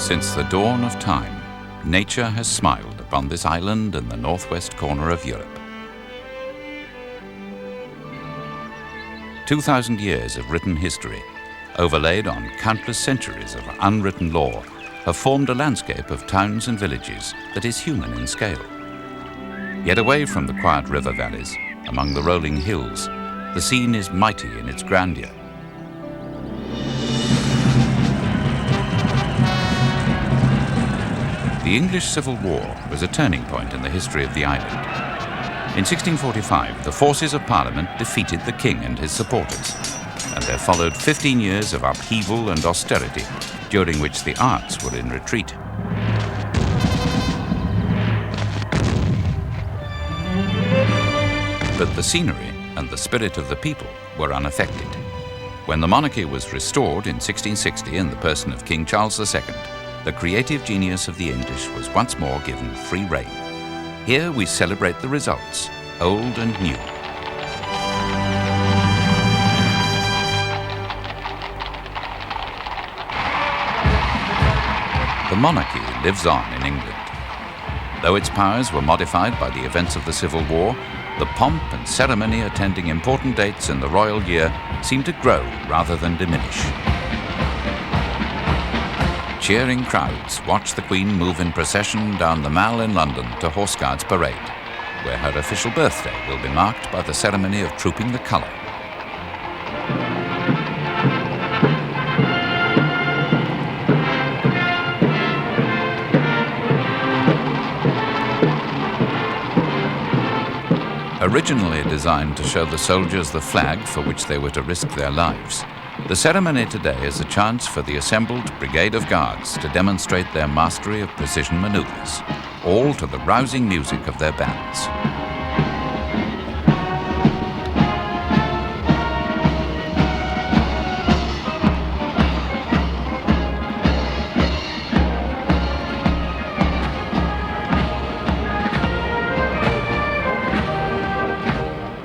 Since the dawn of time, nature has smiled upon this island in the northwest corner of Europe. 2,000 years of written history, overlaid on countless centuries of unwritten law, have formed a landscape of towns and villages that is human in scale. Yet away from the quiet river valleys, among the rolling hills, the scene is mighty in its grandeur. The English Civil War was a turning point in the history of the island. In 1645, the forces of Parliament defeated the king and his supporters, and there followed 15 years of upheaval and austerity, during which the arts were in retreat. But the scenery and the spirit of the people were unaffected. When the monarchy was restored in 1660 in the person of King Charles II, the creative genius of the English was once more given free rein. Here we celebrate the results, old and new. The monarchy lives on in England. Though its powers were modified by the events of the Civil War, the pomp and ceremony attending important dates in the royal year seemed to grow rather than diminish. Cheering crowds watch the Queen move in procession down the Mall in London to Horse Guards Parade, where her official birthday will be marked by the ceremony of trooping the colour. Originally designed to show the soldiers the flag for which they were to risk their lives, the ceremony today is a chance for the assembled Brigade of Guards to demonstrate their mastery of precision manoeuvres, all to the rousing music of their bands.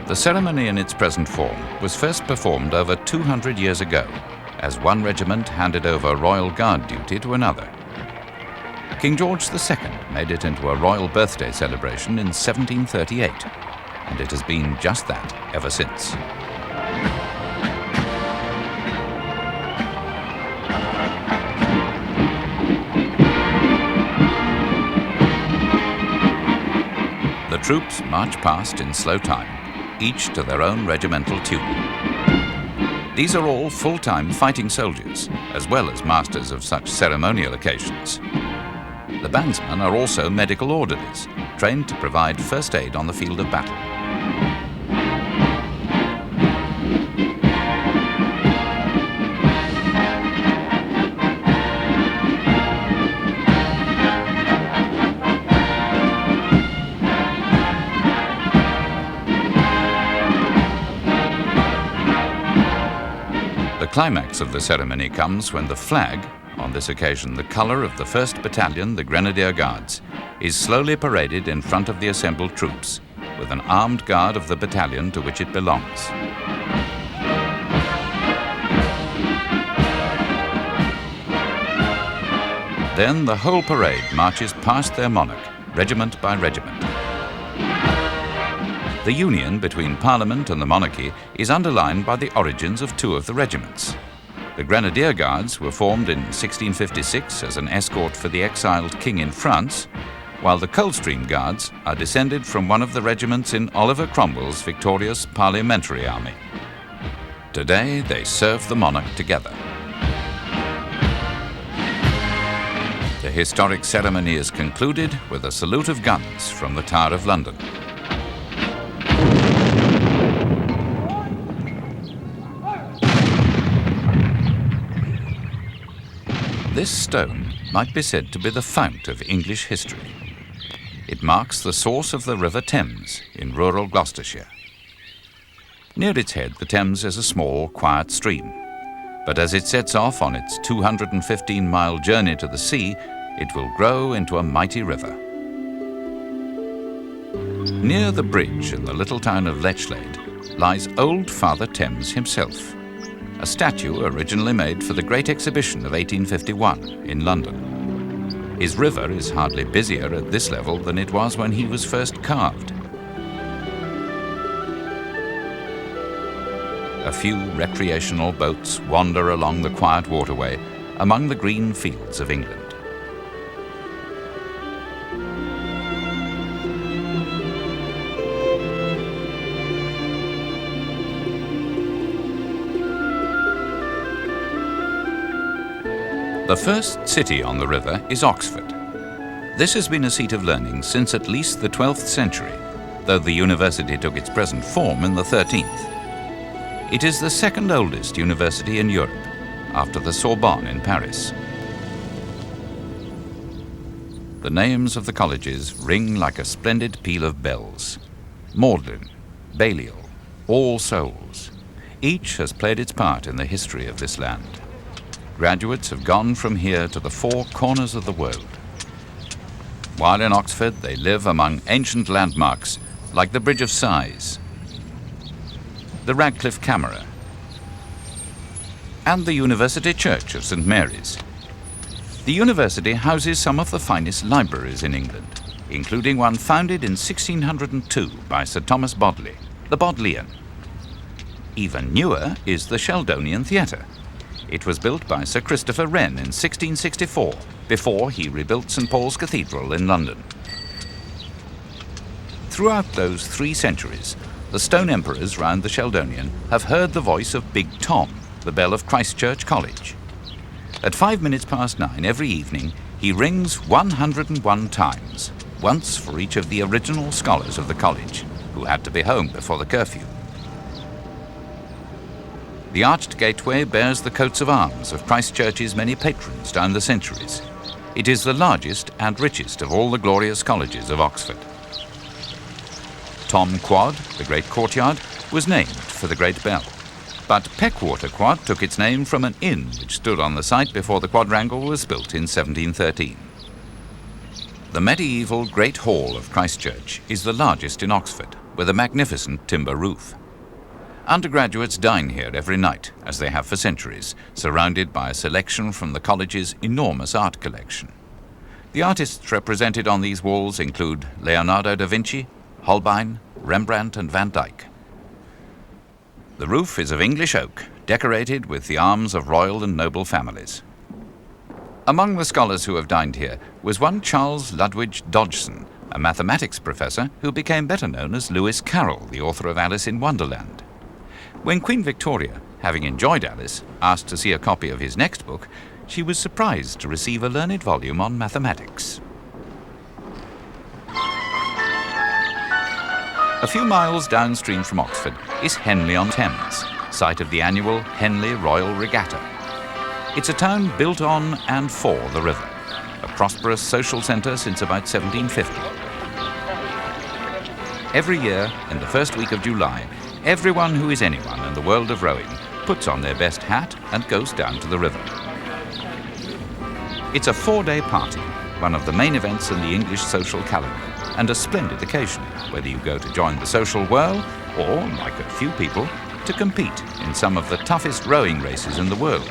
The ceremony in its present form was first performed over 200 years ago, as one regiment handed over royal guard duty to another. King George II made it into a royal birthday celebration in 1738, and it has been just that ever since. The troops march past in slow time, each to their own regimental tune. These are all full-time fighting soldiers, as well as masters of such ceremonial occasions. The bandsmen are also medical orderlies, trained to provide first aid on the field of battle. The climax of the ceremony comes when the flag, on this occasion the colour of the 1st Battalion, the Grenadier Guards, is slowly paraded in front of the assembled troops, with an armed guard of the battalion to which it belongs. Then the whole parade marches past their monarch, regiment by regiment. The union between Parliament and the monarchy is underlined by the origins of two of the regiments. The Grenadier Guards were formed in 1656 as an escort for the exiled king in France, while the Coldstream Guards are descended from one of the regiments in Oliver Cromwell's victorious parliamentary army. Today they serve the monarch together. The historic ceremony is concluded with a salute of guns from the Tower of London. This stone might be said to be the fount of English history. It marks the source of the River Thames in rural Gloucestershire. Near its head, the Thames is a small, quiet stream, but as it sets off on its 215-mile journey to the sea, it will grow into a mighty river. Near the bridge in the little town of Lechlade lies old Father Thames himself, a statue originally made for the Great Exhibition of 1851 in London. His river is hardly busier at this level than it was when he was first carved. A few recreational boats wander along the quiet waterway among the green fields of England. The first city on the river is Oxford. This has been a seat of learning since at least the 12th century, though the university took its present form in the 13th. It is the second oldest university in Europe, after the Sorbonne in Paris. The names of the colleges ring like a splendid peal of bells. Magdalen, Balliol, All Souls. Each has played its part in the history of this land. Graduates have gone from here to the four corners of the world. While in Oxford, they live among ancient landmarks like the Bridge of Sighs, the Radcliffe Camera, and the University Church of St. Mary's. The university houses some of the finest libraries in England, including one founded in 1602 by Sir Thomas Bodley, the Bodleian. Even newer is the Sheldonian Theatre. It was built by Sir Christopher Wren in 1664, before he rebuilt St. Paul's Cathedral in London. Throughout those 3 centuries, the stone emperors round the Sheldonian have heard the voice of Big Tom, the bell of Christ Church College. At 9:05 every evening, he rings 101 times, once for each of the original scholars of the college, who had to be home before the curfew. The arched gateway bears the coats of arms of Christ Church's many patrons down the centuries. It is the largest and richest of all the glorious colleges of Oxford. Tom Quad, the great courtyard, was named for the great bell. But Peckwater Quad took its name from an inn which stood on the site before the quadrangle was built in 1713. The medieval Great Hall of Christ Church is the largest in Oxford, with a magnificent timber roof. Undergraduates dine here every night, as they have for centuries, surrounded by a selection from the college's enormous art collection. The artists represented on these walls include Leonardo da Vinci, Holbein, Rembrandt and Van Dyck. The roof is of English oak, decorated with the arms of royal and noble families. Among the scholars who have dined here was one Charles Ludwig Dodgson, a mathematics professor who became better known as Lewis Carroll, the author of Alice in Wonderland. When Queen Victoria, having enjoyed Alice, asked to see a copy of his next book, she was surprised to receive a learned volume on mathematics. A few miles downstream from Oxford is Henley-on-Thames, site of the annual Henley Royal Regatta. It's a town built on and for the river, a prosperous social centre since about 1750. Every year, in the first week of July, everyone who is anyone in the world of rowing puts on their best hat and goes down to the river. It's a 4-day party, one of the main events in the English social calendar, and a splendid occasion, whether you go to join the social whirl or, like a few people, to compete in some of the toughest rowing races in the world.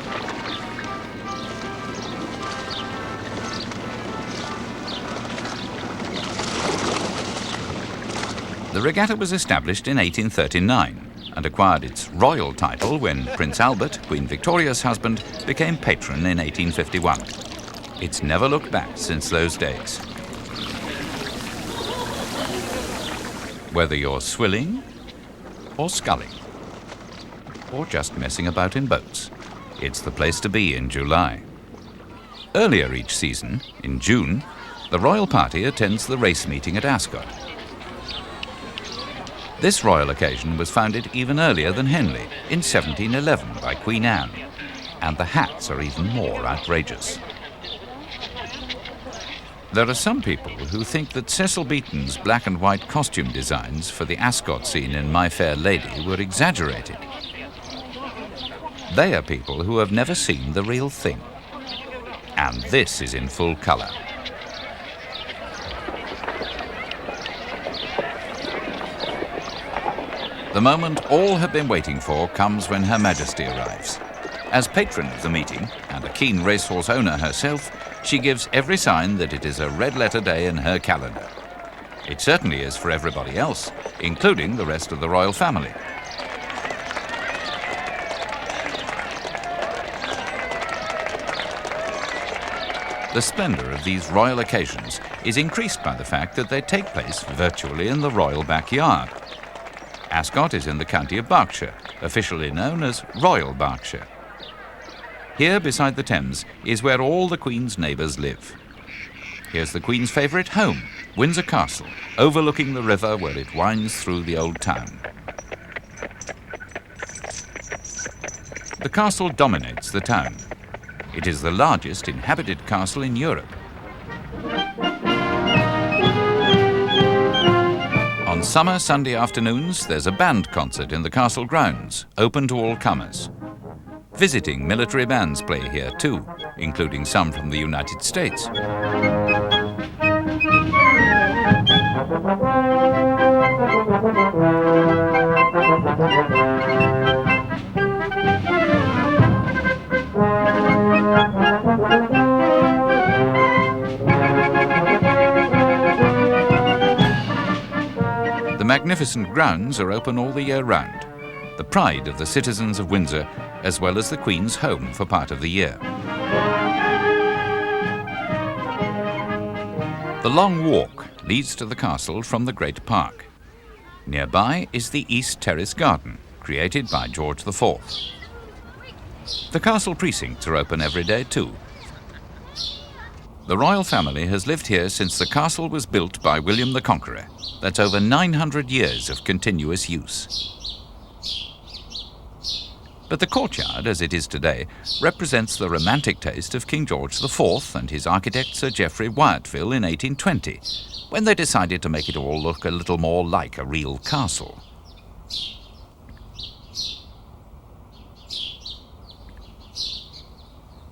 The regatta was established in 1839 and acquired its royal title when Prince Albert, Queen Victoria's husband, became patron in 1851. It's never looked back since those days. Whether you're swilling or sculling or just messing about in boats, it's the place to be in July. Earlier each season, in June, the royal party attends the race meeting at Ascot. This royal occasion was founded even earlier than Henley, in 1711 by Queen Anne, and the hats are even more outrageous. There are some people who think that Cecil Beaton's black and white costume designs for the Ascot scene in My Fair Lady were exaggerated. They are people who have never seen the real thing. And this is in full colour. The moment all have been waiting for comes when Her Majesty arrives. As patron of the meeting, and a keen racehorse owner herself, she gives every sign that it is a red-letter day in her calendar. It certainly is for everybody else, including the rest of the royal family. The splendour of these royal occasions is increased by the fact that they take place virtually in the royal backyard. Ascot is in the county of Berkshire, officially known as Royal Berkshire. Here, beside the Thames, is where all the Queen's neighbours live. Here's the Queen's favourite home, Windsor Castle, overlooking the river where it winds through the old town. The castle dominates the town. It is the largest inhabited castle in Europe. On summer Sunday afternoons, there's a band concert in the castle grounds, open to all comers. Visiting military bands play here too, including some from the United States. The magnificent grounds are open all the year round, the pride of the citizens of Windsor, as well as the Queen's home for part of the year. The Long Walk leads to the castle from the Great Park. Nearby is the East Terrace Garden, created by George IV. The castle precincts are open every day too. The royal family has lived here since the castle was built by William the Conqueror. That's over 900 years of continuous use. But the courtyard, as it is today, represents the romantic taste of King George IV and his architect Sir Geoffrey Wyatville in 1820, when they decided to make it all look a little more like a real castle.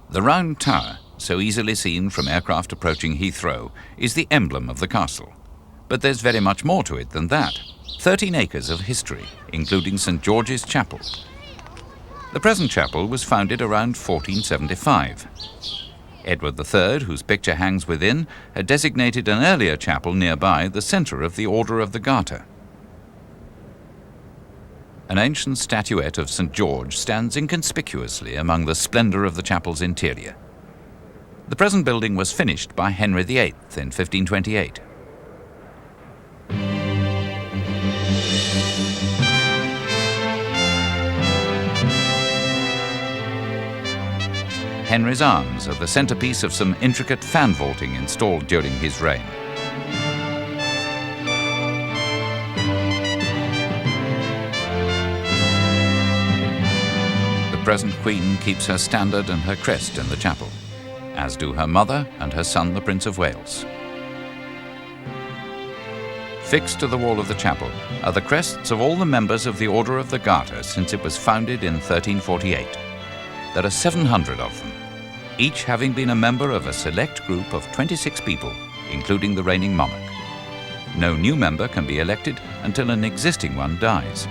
The round tower, so easily seen from aircraft approaching Heathrow, is the emblem of the castle. But there's very much more to it than that. 13 acres of history, including St. George's Chapel. The present chapel was founded around 1475. Edward III, whose picture hangs within, had designated an earlier chapel nearby the centre of the Order of the Garter. An ancient statuette of St. George stands inconspicuously among the splendour of the chapel's interior. The present building was finished by Henry VIII in 1528. Henry's arms are the centrepiece of some intricate fan vaulting installed during his reign. The present Queen keeps her standard and her crest in the chapel, as do her mother and her son, the Prince of Wales. Fixed to the wall of the chapel are the crests of all the members of the Order of the Garter since it was founded in 1348. There are 700 of them, each having been a member of a select group of 26 people, including the reigning monarch. No new member can be elected until an existing one dies.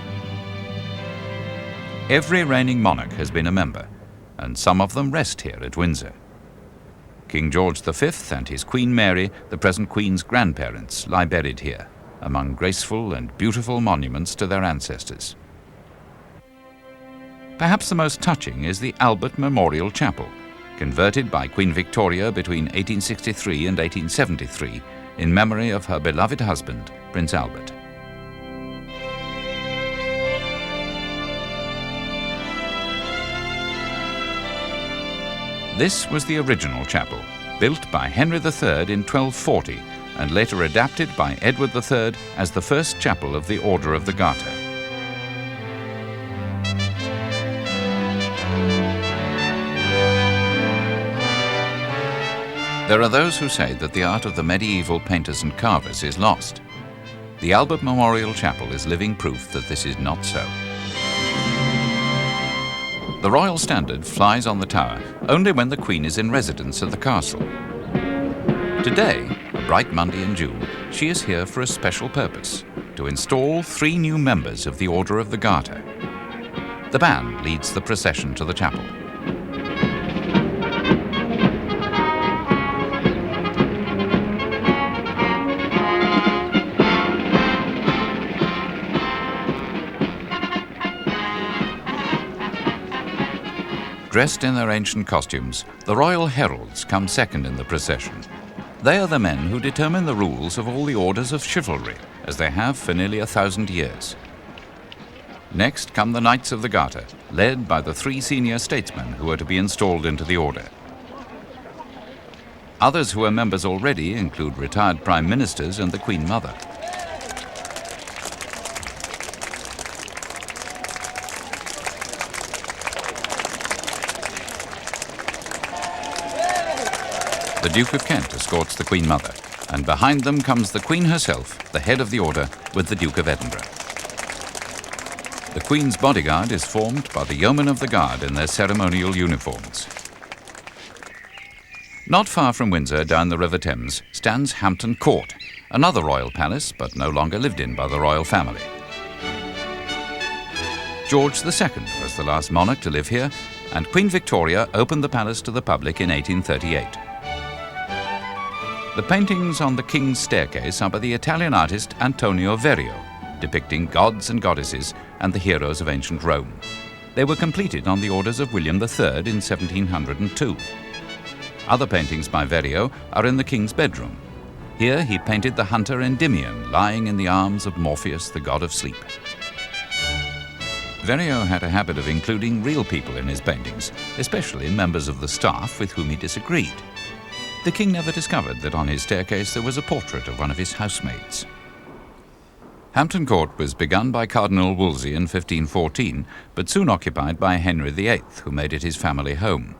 Every reigning monarch has been a member, and some of them rest here at Windsor. King George V and his Queen Mary, the present Queen's grandparents, lie buried here, among graceful and beautiful monuments to their ancestors. Perhaps the most touching is the Albert Memorial Chapel, converted by Queen Victoria between 1863 and 1873 in memory of her beloved husband, Prince Albert. This was the original chapel, built by Henry III in 1240 and later adapted by Edward III as the first chapel of the Order of the Garter. There are those who say that the art of the medieval painters and carvers is lost. The Albert Memorial Chapel is living proof that this is not so. The royal standard flies on the tower only when the Queen is in residence at the castle. Today, a bright Monday in June, she is here for a special purpose, to install 3 new members of the Order of the Garter. The band leads the procession to the chapel. Dressed in their ancient costumes, the royal heralds come second in the procession. They are the men who determine the rules of all the orders of chivalry, as they have for nearly 1,000 years. Next come the Knights of the Garter, led by the 3 senior statesmen who are to be installed into the order. Others who are members already include retired prime ministers and the Queen Mother. The Duke of Kent escorts the Queen Mother, and behind them comes the Queen herself, the head of the order, with the Duke of Edinburgh. The Queen's bodyguard is formed by the yeomen of the guard in their ceremonial uniforms. Not far from Windsor, down the River Thames, stands Hampton Court, another royal palace, but no longer lived in by the royal family. George II was the last monarch to live here, and Queen Victoria opened the palace to the public in 1838. The paintings on the King's Staircase are by the Italian artist Antonio Verrio, depicting gods and goddesses and the heroes of ancient Rome. They were completed on the orders of William III in 1702. Other paintings by Verrio are in the King's bedroom. Here he painted the hunter Endymion lying in the arms of Morpheus, the god of sleep. Verrio had a habit of including real people in his paintings, especially members of the staff with whom he disagreed. The king never discovered that on his staircase there was a portrait of one of his housemaids. Hampton Court was begun by Cardinal Wolsey in 1514, but soon occupied by Henry VIII, who made it his family home.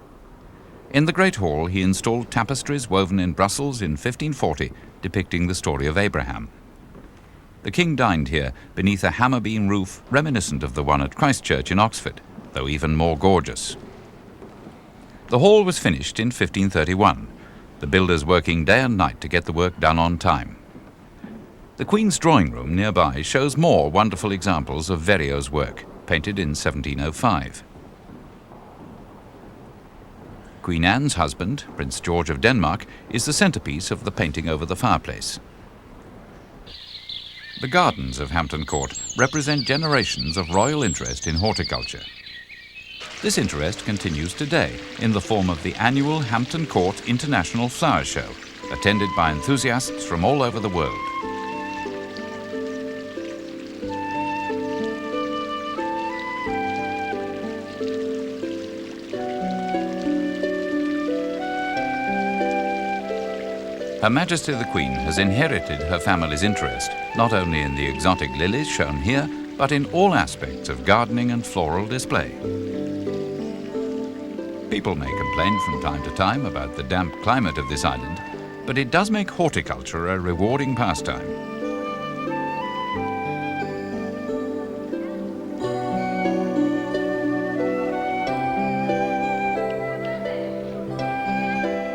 In the Great Hall he installed tapestries woven in Brussels in 1540, depicting the story of Abraham. The king dined here beneath a hammer-beam roof reminiscent of the one at Christ Church in Oxford, though even more gorgeous. The hall was finished in 1531, the builders working day and night to get the work done on time. The Queen's drawing room nearby shows more wonderful examples of Verrio's work, painted in 1705. Queen Anne's husband, Prince George of Denmark, is the centrepiece of the painting over the fireplace. The gardens of Hampton Court represent generations of royal interest in horticulture. This interest continues today in the form of the annual Hampton Court International Flower Show, attended by enthusiasts from all over the world. Her Majesty the Queen has inherited her family's interest, not only in the exotic lilies shown here, but in all aspects of gardening and floral display. People may complain from time to time about the damp climate of this island, but it does make horticulture a rewarding pastime.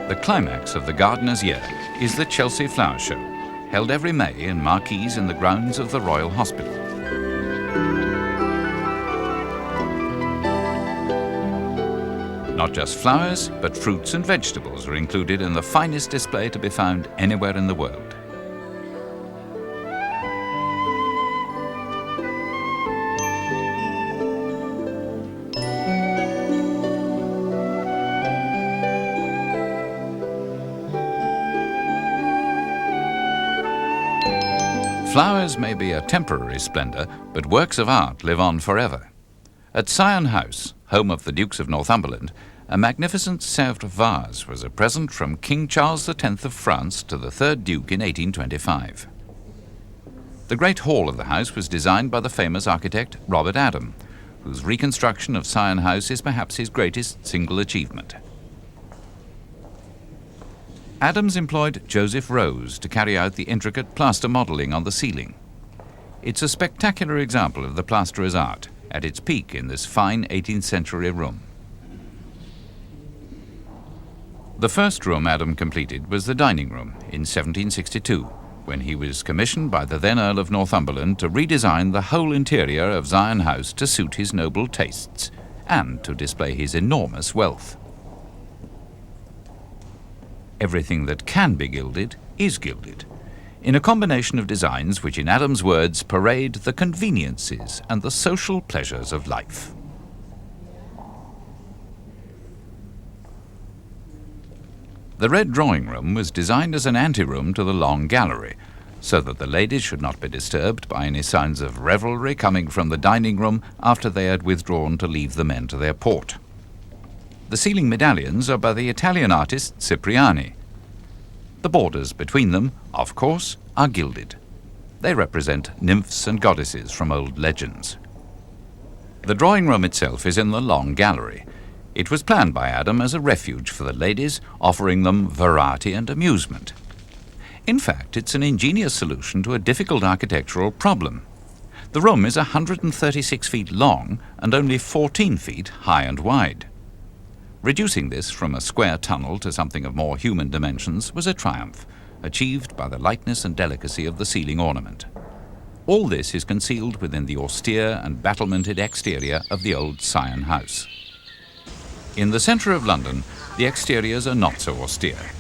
The climax of the gardener's year is the Chelsea Flower Show, held every May in marquees in the grounds of the Royal Hospital. Not just flowers, but fruits and vegetables are included in the finest display to be found anywhere in the world. Flowers may be a temporary splendour, but works of art live on forever. At Syon House, home of the Dukes of Northumberland, a magnificent Sèvres vase was a present from King Charles X of France to the 3rd Duke in 1825. The Great Hall of the house was designed by the famous architect Robert Adam, whose reconstruction of Syon House is perhaps his greatest single achievement. Adams employed Joseph Rose to carry out the intricate plaster modelling on the ceiling. It's a spectacular example of the plasterer's art, at its peak in this fine 18th century room. The first room Adam completed was the dining room in 1762, when he was commissioned by the then Earl of Northumberland to redesign the whole interior of Syon House to suit his noble tastes and to display his enormous wealth. Everything that can be gilded is gilded, in a combination of designs which, in Adam's words, parade the conveniences and the social pleasures of life. The red drawing room was designed as an anteroom to the long gallery, so that the ladies should not be disturbed by any signs of revelry coming from the dining room after they had withdrawn to leave the men to their port. The ceiling medallions are by the Italian artist Cipriani. The borders between them, of course, are gilded. They represent nymphs and goddesses from old legends. The drawing room itself is in the long gallery. It was planned by Adam as a refuge for the ladies, offering them variety and amusement. In fact, it's an ingenious solution to a difficult architectural problem. The room is 136 feet long and only 14 feet high and wide. Reducing this from a square tunnel to something of more human dimensions was a triumph, achieved by the lightness and delicacy of the ceiling ornament. All this is concealed within the austere and battlemented exterior of the old Scion house. In the centre of London, the exteriors are not so austere.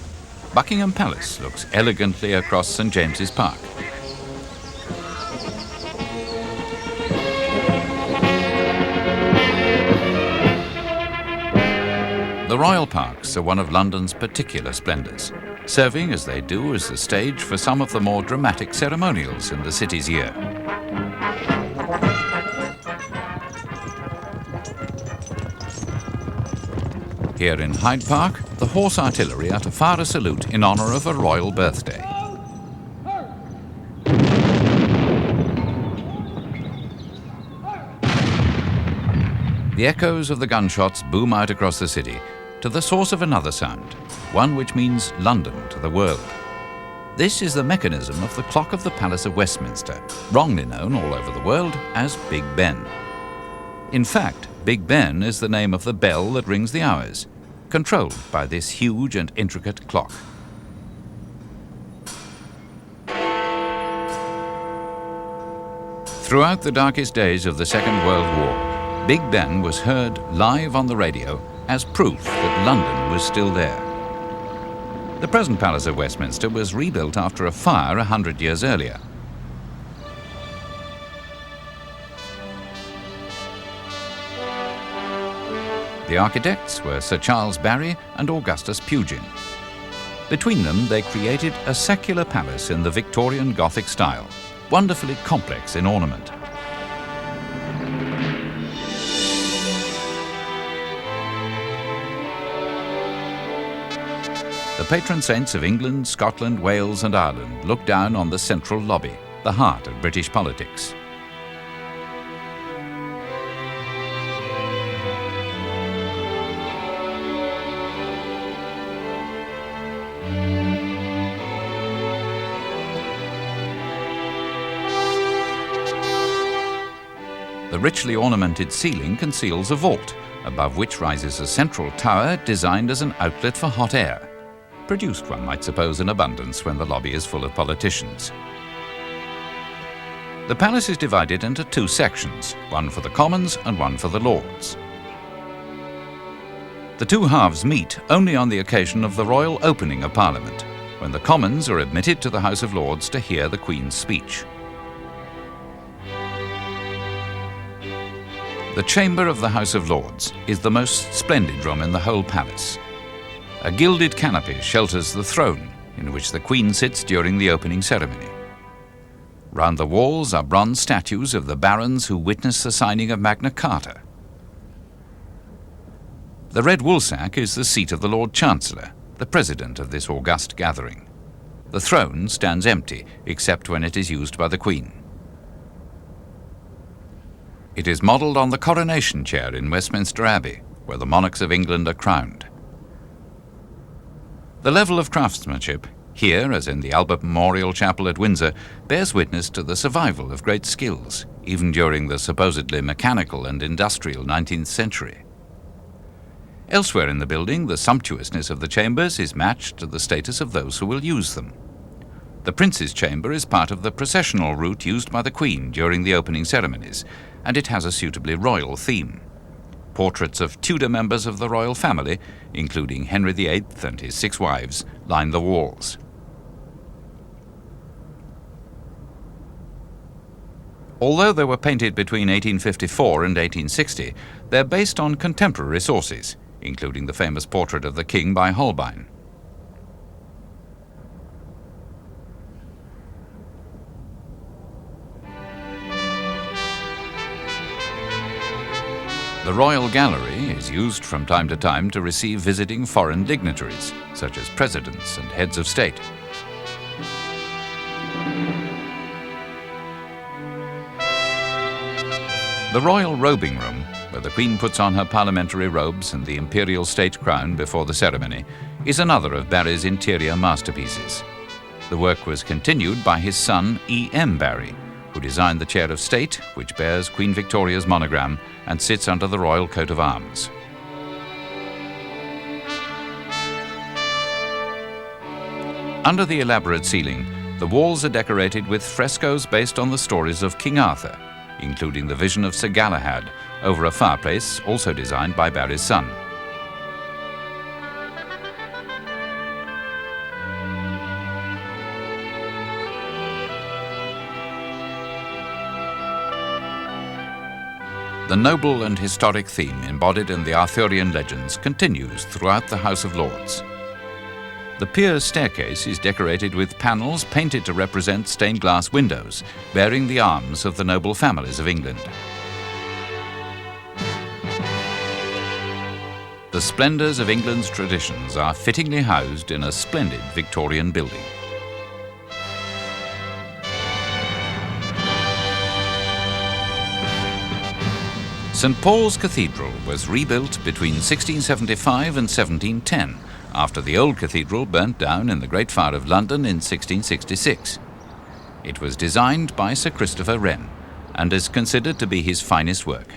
Buckingham Palace looks elegantly across St James's Park. The royal parks are one of London's particular splendours, serving as they do as the stage for some of the more dramatic ceremonials in the city's year. Here in Hyde Park, the Horse Artillery are to fire a salute in honour of a royal birthday. The echoes of the gunshots boom out across the city to the source of another sound, one which means London to the world. This is the mechanism of the clock of the Palace of Westminster, wrongly known all over the world as Big Ben. In fact, Big Ben is the name of the bell that rings the hours, controlled by this huge and intricate clock. Throughout the darkest days of the Second World War, Big Ben was heard live on the radio as proof that London was still there. The present Palace of Westminster was rebuilt after a fire 100 years earlier. The architects were Sir Charles Barry and Augustus Pugin. Between them, they created a secular palace in the Victorian Gothic style, wonderfully complex in ornament. The patron saints of England, Scotland, Wales and Ireland look down on the central lobby, the heart of British politics. The richly ornamented ceiling conceals a vault, above which rises a central tower designed as an outlet for hot air, produced, one might suppose, in abundance when the lobby is full of politicians. The palace is divided into two sections, one for the Commons and one for the Lords. The two halves meet only on the occasion of the royal opening of Parliament, when the Commons are admitted to the House of Lords to hear the Queen's speech. The chamber of the House of Lords is the most splendid room in the whole palace. A gilded canopy shelters the throne in which the Queen sits during the opening ceremony. Round the walls are bronze statues of the barons who witnessed the signing of Magna Carta. The Red Woolsack is the seat of the Lord Chancellor, the president of this august gathering. The throne stands empty except when it is used by the Queen. It is modelled on the coronation chair in Westminster Abbey, where the monarchs of England are crowned. The level of craftsmanship, here as in the Albert Memorial Chapel at Windsor, bears witness to the survival of great skills, even during the supposedly mechanical and industrial 19th century. Elsewhere in the building, the sumptuousness of the chambers is matched to the status of those who will use them. The Prince's Chamber is part of the processional route used by the Queen during the opening ceremonies, and it has a suitably royal theme. Portraits of Tudor members of the royal family, including Henry VIII and his 6 wives, line the walls. Although they were painted between 1854 and 1860, they're based on contemporary sources, including the famous portrait of the King by Holbein. The Royal Gallery is used from time to time to receive visiting foreign dignitaries, such as presidents and heads of state. The Royal Robing Room, where the Queen puts on her parliamentary robes and the imperial state crown before the ceremony, is another of Barry's interior masterpieces. The work was continued by his son E.M. Barry, who designed the chair of state, which bears Queen Victoria's monogram and sits under the royal coat of arms. Under the elaborate ceiling, the walls are decorated with frescoes based on the stories of King Arthur, including the vision of Sir Galahad over a fireplace also designed by Barry's son. The noble and historic theme embodied in the Arthurian legends continues throughout the House of Lords. The pier staircase is decorated with panels painted to represent stained glass windows, bearing the arms of the noble families of England. The splendours of England's traditions are fittingly housed in a splendid Victorian building. St Paul's Cathedral was rebuilt between 1675 and 1710, after the old cathedral burnt down in the Great Fire of London in 1666. It was designed by Sir Christopher Wren and is considered to be his finest work.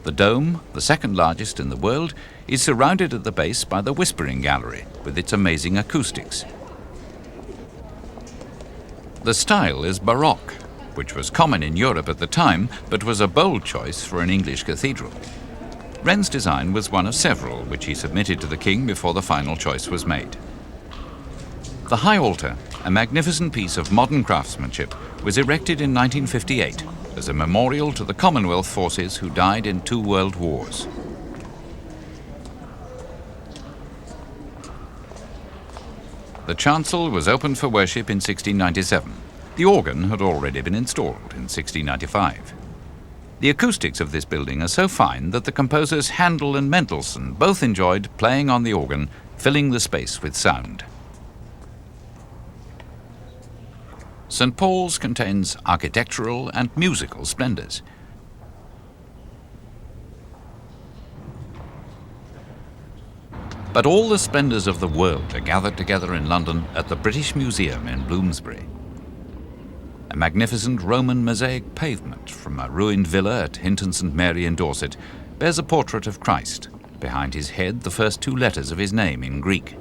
The dome, the second largest in the world, is surrounded at the base by the Whispering Gallery with its amazing acoustics. The style is Baroque, which was common in Europe at the time, but was a bold choice for an English cathedral. Wren's design was one of several which he submitted to the king before the final choice was made. The high altar, a magnificent piece of modern craftsmanship, was erected in 1958 as a memorial to the Commonwealth forces who died in 2 world wars. The chancel was opened for worship in 1697. The organ had already been installed in 1695. The acoustics of this building are so fine that the composers Handel and Mendelssohn both enjoyed playing on the organ, filling the space with sound. St Paul's contains architectural and musical splendours. But all the splendours of the world are gathered together in London at the British Museum in Bloomsbury. A magnificent Roman mosaic pavement from a ruined villa at Hinton St Mary in Dorset bears a portrait of Christ. Behind his head, the first 2 letters of his name in Greek.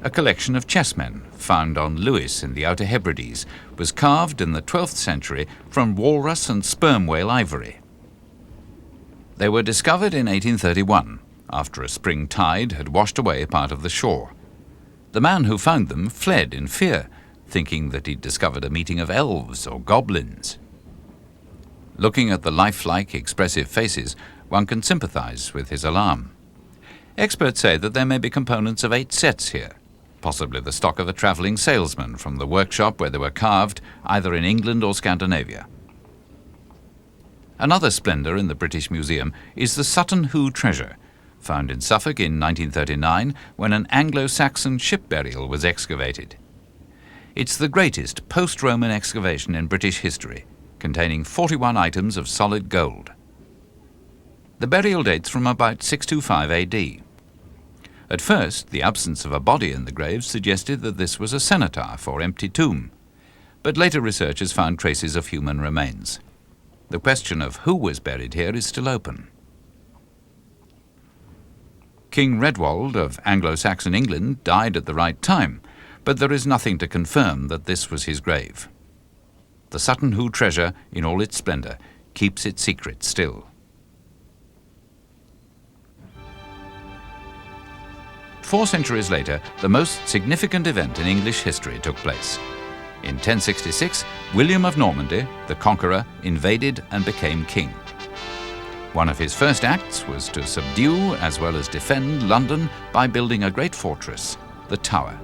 A collection of chessmen, found on Lewis in the Outer Hebrides, was carved in the 12th century from walrus and sperm whale ivory. They were discovered in 1831, after a spring tide had washed away part of the shore. The man who found them fled in fear, thinking that he'd discovered a meeting of elves or goblins. Looking at the lifelike, expressive faces, one can sympathize with his alarm. Experts say that there may be components of 8 sets here, possibly the stock of a travelling salesman from the workshop where they were carved, either in England or Scandinavia. Another splendour in the British Museum is the Sutton Hoo treasure, found in Suffolk in 1939 when an Anglo-Saxon ship burial was excavated. It's the greatest post-Roman excavation in British history, containing 41 items of solid gold. The burial dates from about 625 AD. At first, the absence of a body in the grave suggested that this was a cenotaph or empty tomb, but later researchers found traces of human remains. The question of who was buried here is still open. King Redwald of Anglo-Saxon England died at the right time, but there is nothing to confirm that this was his grave. The Sutton Hoo treasure, in all its splendour, keeps its secret still. 4 centuries later, the most significant event in English history took place. In 1066, William of Normandy, the conqueror, invaded and became king. One of his first acts was to subdue as well as defend London by building a great fortress, the Tower.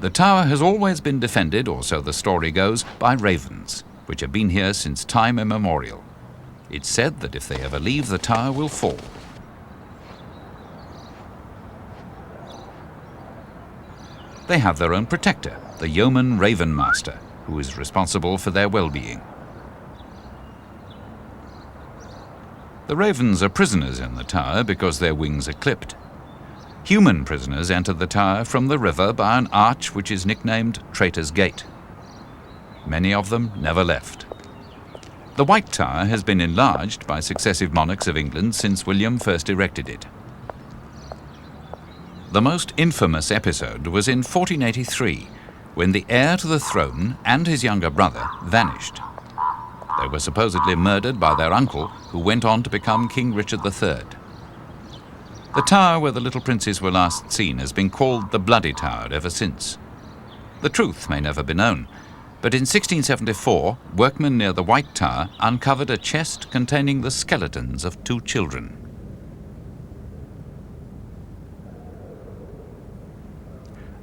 The tower has always been defended, or so the story goes, by ravens, which have been here since time immemorial. It's said that if they ever leave, the tower will fall. They have their own protector, the yeoman raven master, who is responsible for their well-being. The ravens are prisoners in the tower because their wings are clipped. Human prisoners enter the tower from the river by an arch which is nicknamed Traitor's Gate. Many of them never left. The White Tower has been enlarged by successive monarchs of England since William first erected it. The most infamous episode was in 1483, when the heir to the throne and his younger brother vanished. They were supposedly murdered by their uncle, who went on to become King Richard III. The tower where the little princes were last seen has been called the Bloody Tower ever since. The truth may never be known, but in 1674, workmen near the White Tower uncovered a chest containing the skeletons of 2 children.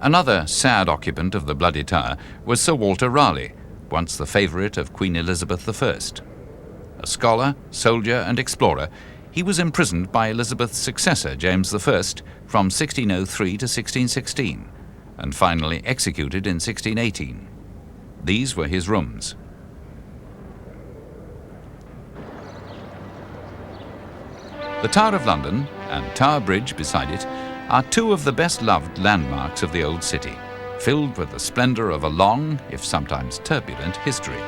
Another sad occupant of the Bloody Tower was Sir Walter Raleigh, once the favourite of Queen Elizabeth I. A scholar, soldier and explorer, he was imprisoned by Elizabeth's successor, James I, from 1603 to 1616, and finally executed in 1618. These were his rooms. The Tower of London and Tower Bridge beside it are 2 of the best-loved landmarks of the old city, filled with the splendour of a long, if sometimes turbulent, history.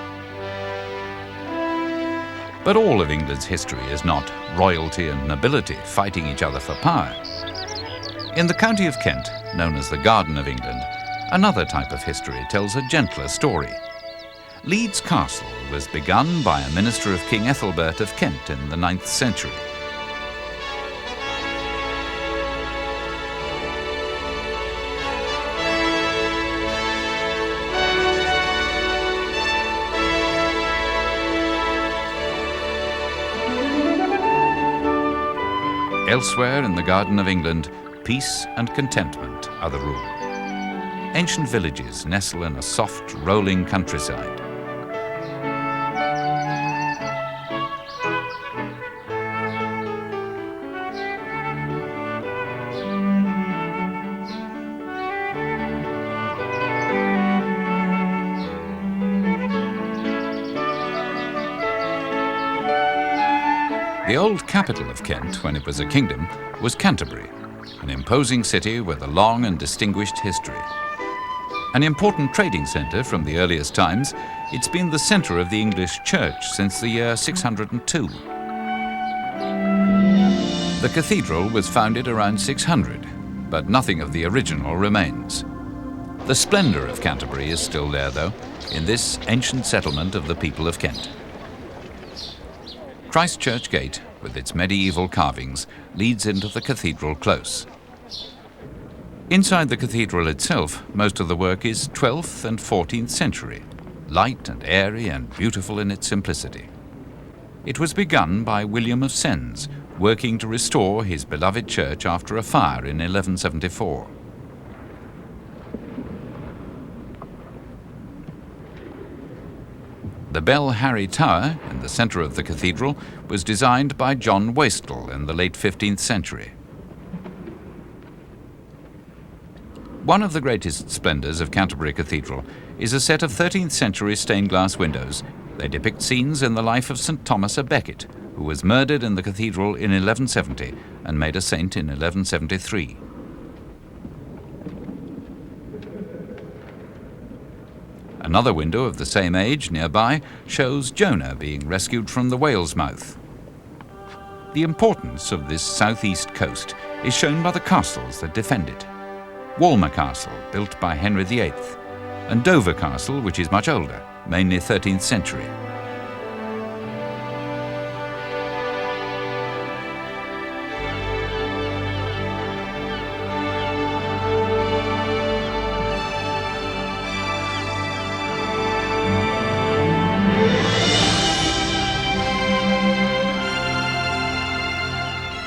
But all of England's history is not royalty and nobility fighting each other for power. In the county of Kent, known as the Garden of England, another type of history tells a gentler story. Leeds Castle was begun by a minister of King Ethelbert of Kent in the 9th century. Elsewhere in the Garden of England, peace and contentment are the rule. Ancient villages nestle in a soft, rolling countryside. The old capital of Kent, when it was a kingdom, was Canterbury, an imposing city with a long and distinguished history. An important trading centre from the earliest times, it's been the centre of the English church since the year 602. The cathedral was founded around 600, but nothing of the original remains. The splendour of Canterbury is still there, though, in this ancient settlement of the people of Kent. Christ Church Gate, with its medieval carvings, leads into the cathedral close. Inside the cathedral itself, most of the work is 12th and 14th century, light and airy and beautiful in its simplicity. It was begun by William of Sens, working to restore his beloved church after a fire in 1174. The Bell Harry Tower, in the centre of the cathedral, was designed by John Wastel in the late 15th century. One of the greatest splendours of Canterbury Cathedral is a set of 13th century stained glass windows. They depict scenes in the life of St. Thomas à Becket, who was murdered in the cathedral in 1170 and made a saint in 1173. Another window of the same age nearby shows Jonah being rescued from the whale's mouth. The importance of this southeast coast is shown by the castles that defend it. Walmer Castle, built by Henry VIII, and Dover Castle, which is much older, mainly 13th century.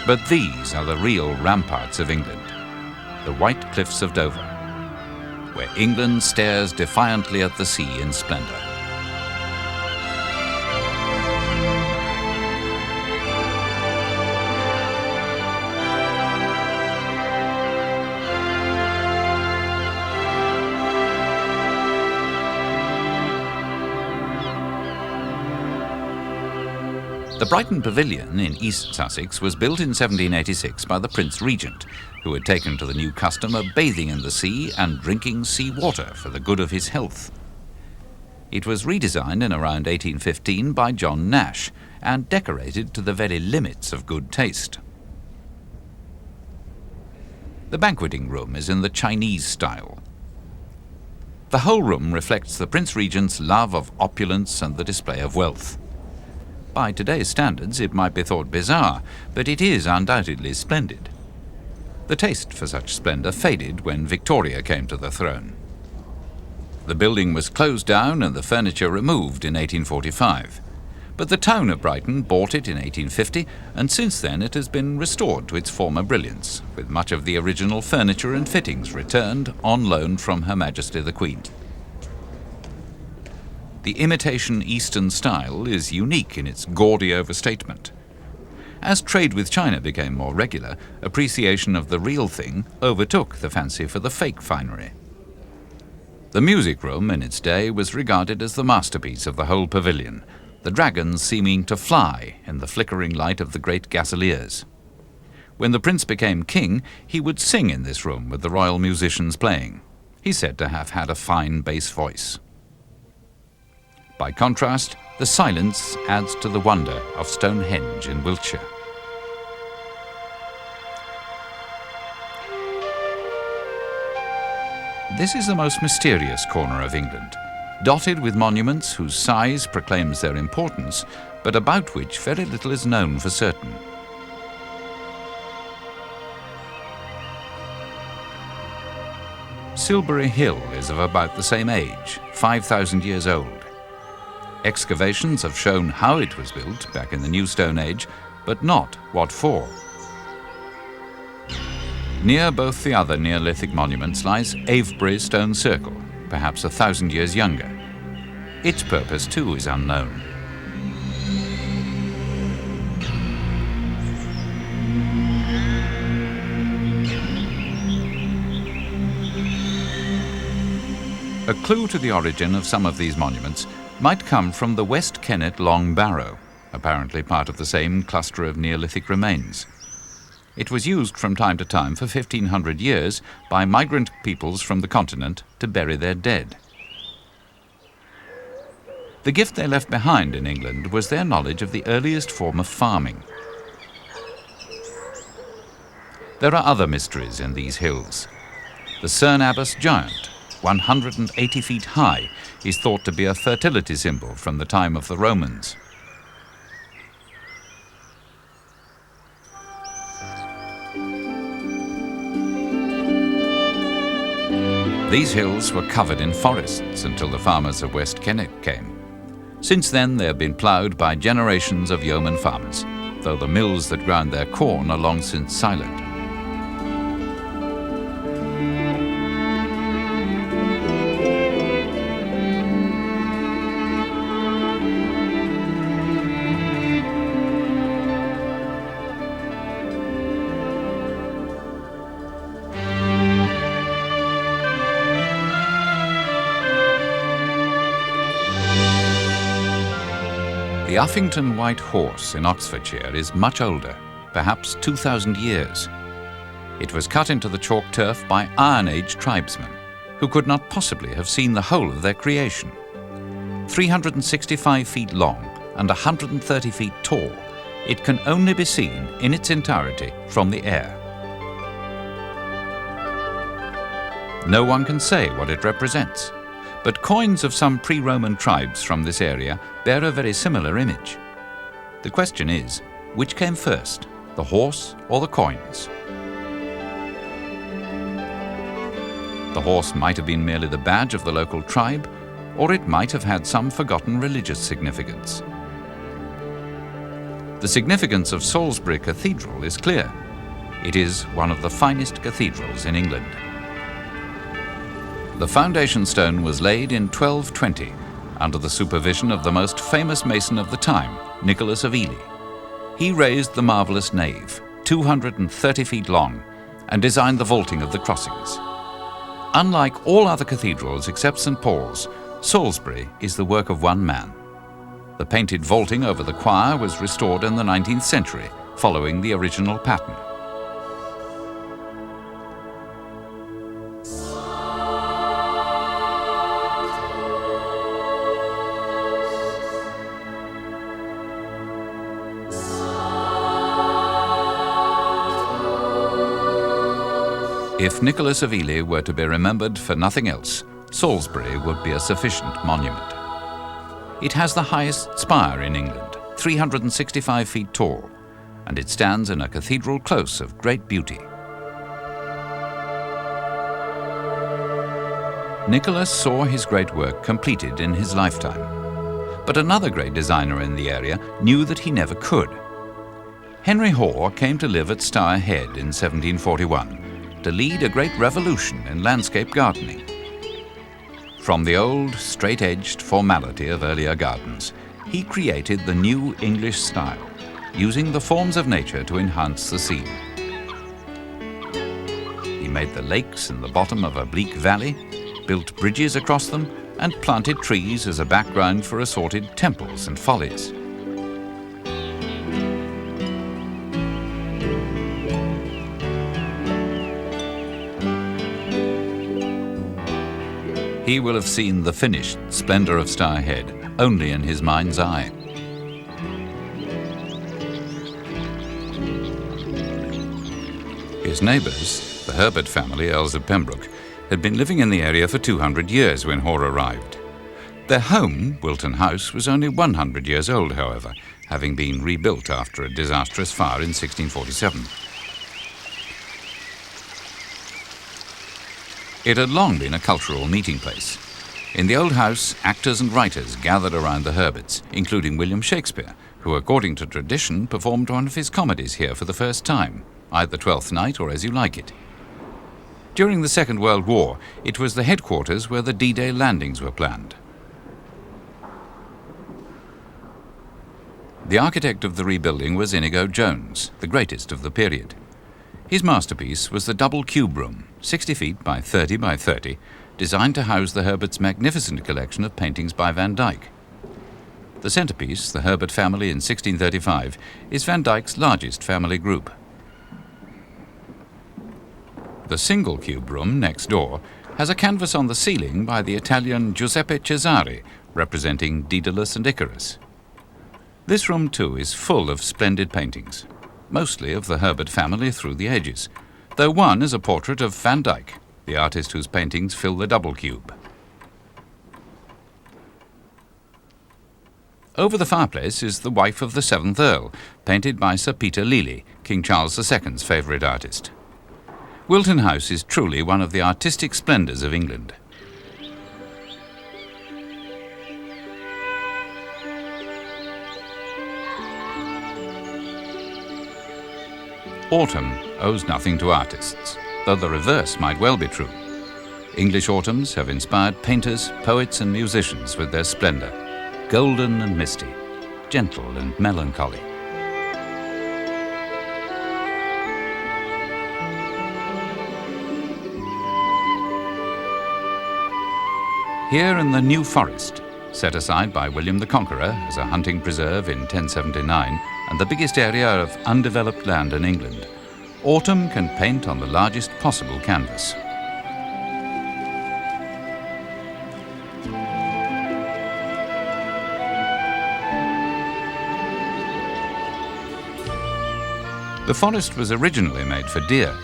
But these are the real ramparts of England, the White Cliffs of Dover. where England stares defiantly at the sea in splendour. The Brighton Pavilion in East Sussex was built in 1786 by the Prince Regent, who had taken to the new custom of bathing in the sea and drinking sea water for the good of his health. It was redesigned in around 1815 by John Nash and decorated to the very limits of good taste. The banqueting room is in the Chinese style. The whole room reflects the Prince Regent's love of opulence and the display of wealth. By today's standards, it might be thought bizarre, but it is undoubtedly splendid. The taste for such splendour faded when Victoria came to the throne. The building was closed down and the furniture removed in 1845. But the town of Brighton bought it in 1850, and since then it has been restored to its former brilliance, with much of the original furniture and fittings returned on loan from Her Majesty the Queen. The imitation Eastern style is unique in its gaudy overstatement. As trade with China became more regular, appreciation of the real thing overtook the fancy for the fake finery. The music room in its day was regarded as the masterpiece of the whole pavilion, the dragons seeming to fly in the flickering light of the great gasoliers. When the prince became king, he would sing in this room with the royal musicians playing. He's said to have had a fine bass voice. By contrast, the silence adds to the wonder of Stonehenge in Wiltshire. This is the most mysterious corner of England, dotted with monuments whose size proclaims their importance, but about which very little is known for certain. Silbury Hill is of about the same age, 5,000 years old. Excavations have shown how it was built back in the New Stone Age, but not what for. Near both the other Neolithic monuments lies Avebury Stone Circle, perhaps 1,000 years younger. Its purpose too is unknown. A clue to the origin of some of these monuments might come from the West Kennet Long Barrow, apparently part of the same cluster of Neolithic remains. It was used from time to time for 1,500 years by migrant peoples from the continent to bury their dead. The gift they left behind in England was their knowledge of the earliest form of farming. There are other mysteries in these hills. The Cerne Abbas giant, 180 feet high, is thought to be a fertility symbol from the time of the Romans. These hills were covered in forests until the farmers of West Kennet came. Since then they have been ploughed by generations of yeoman farmers, though the mills that ground their corn are long since silent. The Uffington White Horse in Oxfordshire is much older, perhaps 2,000 years. It was cut into the chalk turf by Iron Age tribesmen, who could not possibly have seen the whole of their creation. 365 feet long and 130 feet tall, it can only be seen in its entirety from the air. No one can say what it represents, but coins of some pre-Roman tribes from this area bear a very similar image. The question is, which came first, the horse or the coins? The horse might have been merely the badge of the local tribe, or it might have had some forgotten religious significance. The significance of Salisbury Cathedral is clear. It is one of the finest cathedrals in England. The foundation stone was laid in 1220 under the supervision of the most famous mason of the time, Nicholas of Ely. He raised the marvellous nave, 230 feet long, and designed the vaulting of the crossings. Unlike all other cathedrals except St. Paul's, Salisbury is the work of one man. The painted vaulting over the choir was restored in the 19th century, following the original pattern. If Nicholas of Ely were to be remembered for nothing else, Salisbury would be a sufficient monument. It has the highest spire in England, 365 feet tall, and it stands in a cathedral close of great beauty. Nicholas saw his great work completed in his lifetime, but another great designer in the area knew that he never could. Henry Hoare came to live at Stour Head in 1741 to lead a great revolution in landscape gardening. From the old, straight-edged formality of earlier gardens, he created the new English style, using the forms of nature to enhance the scene. He made the lakes in the bottom of a bleak valley, built bridges across them, and planted trees as a background for assorted temples and follies. He will have seen the finished splendour of Stour Head only in his mind's eye. His neighbours, the Herbert family, Earls of Pembroke, had been living in the area for 200 years when Hoare arrived. Their home, Wilton House, was only 100 years old, however, having been rebuilt after a disastrous fire in 1647. It had long been a cultural meeting place. In the old house, actors and writers gathered around the Herberts, including William Shakespeare, who, according to tradition, performed one of his comedies here for the first time, either Twelfth Night or As You Like It. During the Second World War, it was the headquarters where the D-Day landings were planned. The architect of the rebuilding was Inigo Jones, the greatest of the period. His masterpiece was the double cube room, 60 feet by 30 by 30, designed to house the Herberts' magnificent collection of paintings by Van Dyck. The centrepiece, the Herbert family in 1635, is Van Dyck's largest family group. The single cube room next door has a canvas on the ceiling by the Italian Giuseppe Cesari, representing Daedalus and Icarus. This room too is full of splendid paintings, mostly of the Herbert family through the ages, though one is a portrait of Van Dyck, the artist whose paintings fill the double cube. Over the fireplace is The Wife of the Seventh Earl, painted by Sir Peter Lely, King Charles II's favourite artist. Wilton House is truly one of the artistic splendours of England. Autumn owes nothing to artists, though the reverse might well be true. English autumns have inspired painters, poets and musicians with their splendour, golden and misty, gentle and melancholy. Here in the New Forest, set aside by William the Conqueror as a hunting preserve in 1079 and the biggest area of undeveloped land in England, autumn can paint on the largest possible canvas. The forest was originally made for deer,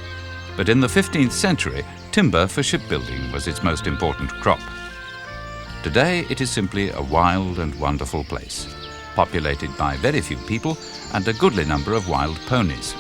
but in the 15th century, timber for shipbuilding was its most important crop. Today it is simply a wild and wonderful place, populated by very few people and a goodly number of wild ponies.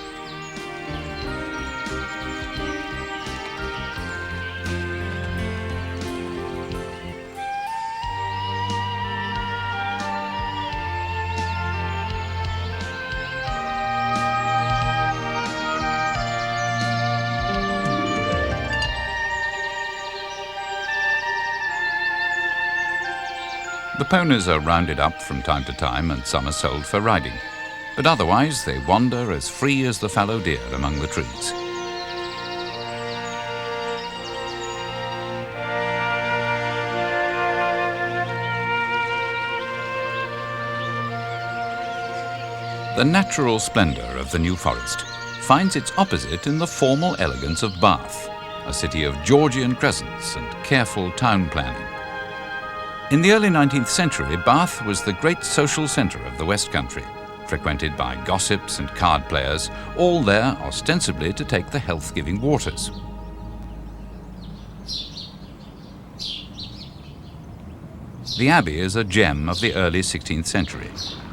The ponies are rounded up from time to time and some are sold for riding, but otherwise they wander as free as the fallow deer among the trees. The natural splendour of the New Forest finds its opposite in the formal elegance of Bath, a city of Georgian crescents and careful town planning. In the early 19th century, Bath was the great social centre of the West Country, frequented by gossips and card players, all there ostensibly to take the health-giving waters. The Abbey is a gem of the early 16th century,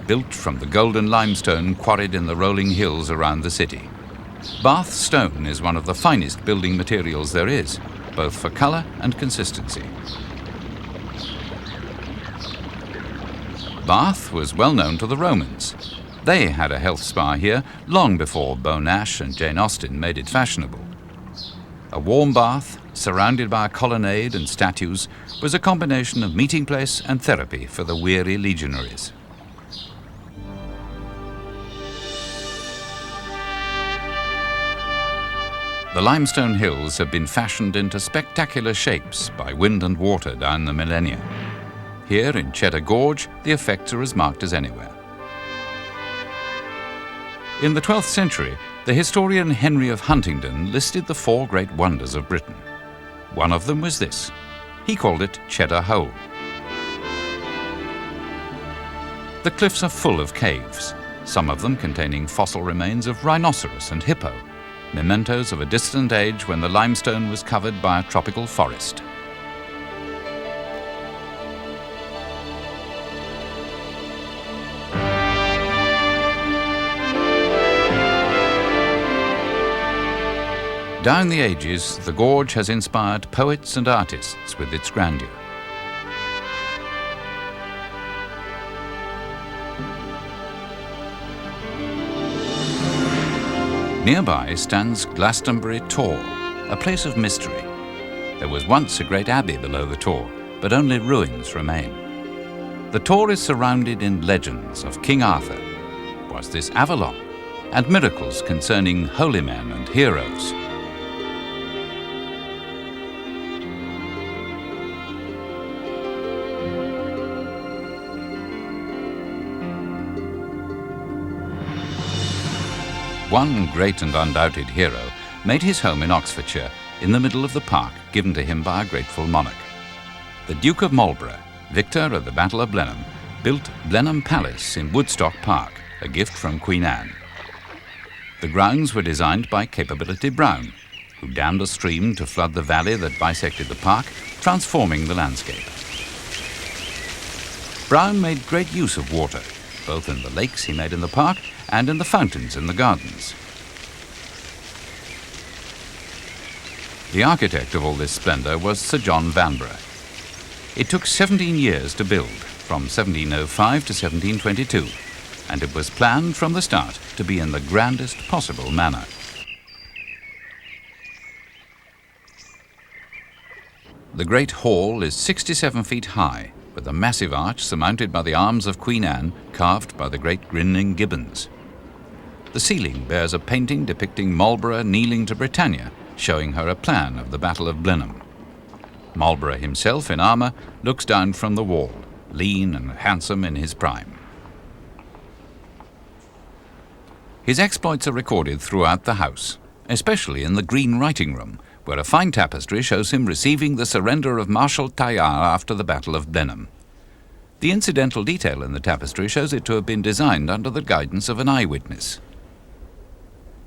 built from the golden limestone quarried in the rolling hills around the city. Bath stone is one of the finest building materials there is, both for colour and consistency. Bath was well known to the Romans. They had a health spa here long before Beau Nash and Jane Austen made it fashionable. A warm bath, surrounded by a colonnade and statues, was a combination of meeting place and therapy for the weary legionaries. The limestone hills have been fashioned into spectacular shapes by wind and water down the millennia. Here in Cheddar Gorge, the effects are as marked as anywhere. In the 12th century, the historian Henry of Huntingdon listed the 4 great wonders of Britain. One of them was this. He called it Cheddar Hole. The cliffs are full of caves, some of them containing fossil remains of rhinoceros and hippo, mementos of a distant age when the limestone was covered by a tropical forest. Down the ages, the gorge has inspired poets and artists with its grandeur. Nearby stands Glastonbury Tor, a place of mystery. There was once a great abbey below the Tor, but only ruins remain. The Tor is surrounded in legends of King Arthur, was this Avalon, and miracles concerning holy men and heroes. One great and undoubted hero made his home in Oxfordshire, in the middle of the park given to him by a grateful monarch. The Duke of Marlborough, victor of the Battle of Blenheim, built Blenheim Palace in Woodstock Park, a gift from Queen Anne. The grounds were designed by Capability Brown, who dammed a stream to flood the valley that bisected the park, transforming the landscape. Brown made great use of water, both in the lakes he made in the park and in the fountains in the gardens. The architect of all this splendour was Sir John Vanbrugh. It took 17 years to build, from 1705 to 1722, and it was planned from the start to be in the grandest possible manner. The Great Hall is 67 feet high, with a massive arch surmounted by the arms of Queen Anne, carved by the great grinning Gibbons. The ceiling bears a painting depicting Marlborough kneeling to Britannia, showing her a plan of the Battle of Blenheim. Marlborough himself, in armour, looks down from the wall, lean and handsome in his prime. His exploits are recorded throughout the house, especially in the Green Writing Room, where a fine tapestry shows him receiving the surrender of Marshal Tallard after the Battle of Blenheim. The incidental detail in the tapestry shows it to have been designed under the guidance of an eyewitness.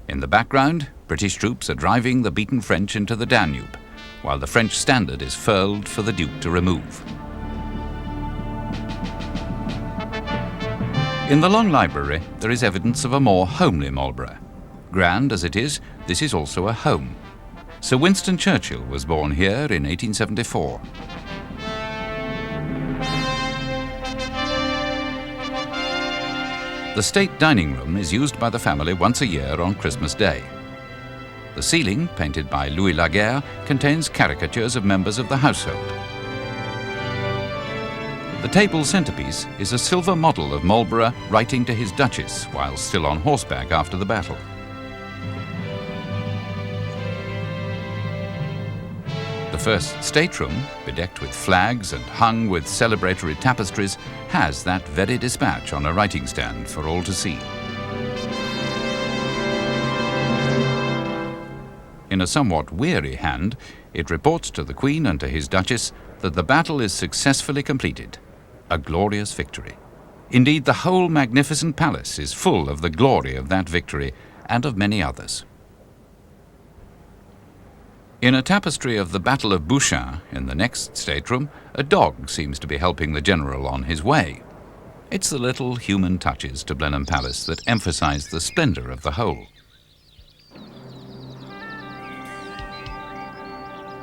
In the background, British troops are driving the beaten French into the Danube, while the French standard is furled for the Duke to remove. In the long library, there is evidence of a more homely Marlborough. Grand as it is, this is also a home. Sir Winston Churchill was born here in 1874. The state dining room is used by the family once a year on Christmas Day. The ceiling, painted by Louis Laguerre, contains caricatures of members of the household. The table centrepiece is a silver model of Marlborough writing to his Duchess while still on horseback after the battle. The first stateroom, bedecked with flags and hung with celebratory tapestries, has that very dispatch on a writing stand for all to see. In a somewhat weary hand, it reports to the Queen and to his Duchess that the battle is successfully completed. A glorious victory. Indeed, the whole magnificent palace is full of the glory of that victory and of many others. In a tapestry of the Battle of Bouchain in the next stateroom, a dog seems to be helping the general on his way. It's the little human touches to Blenheim Palace that emphasize the splendor of the whole.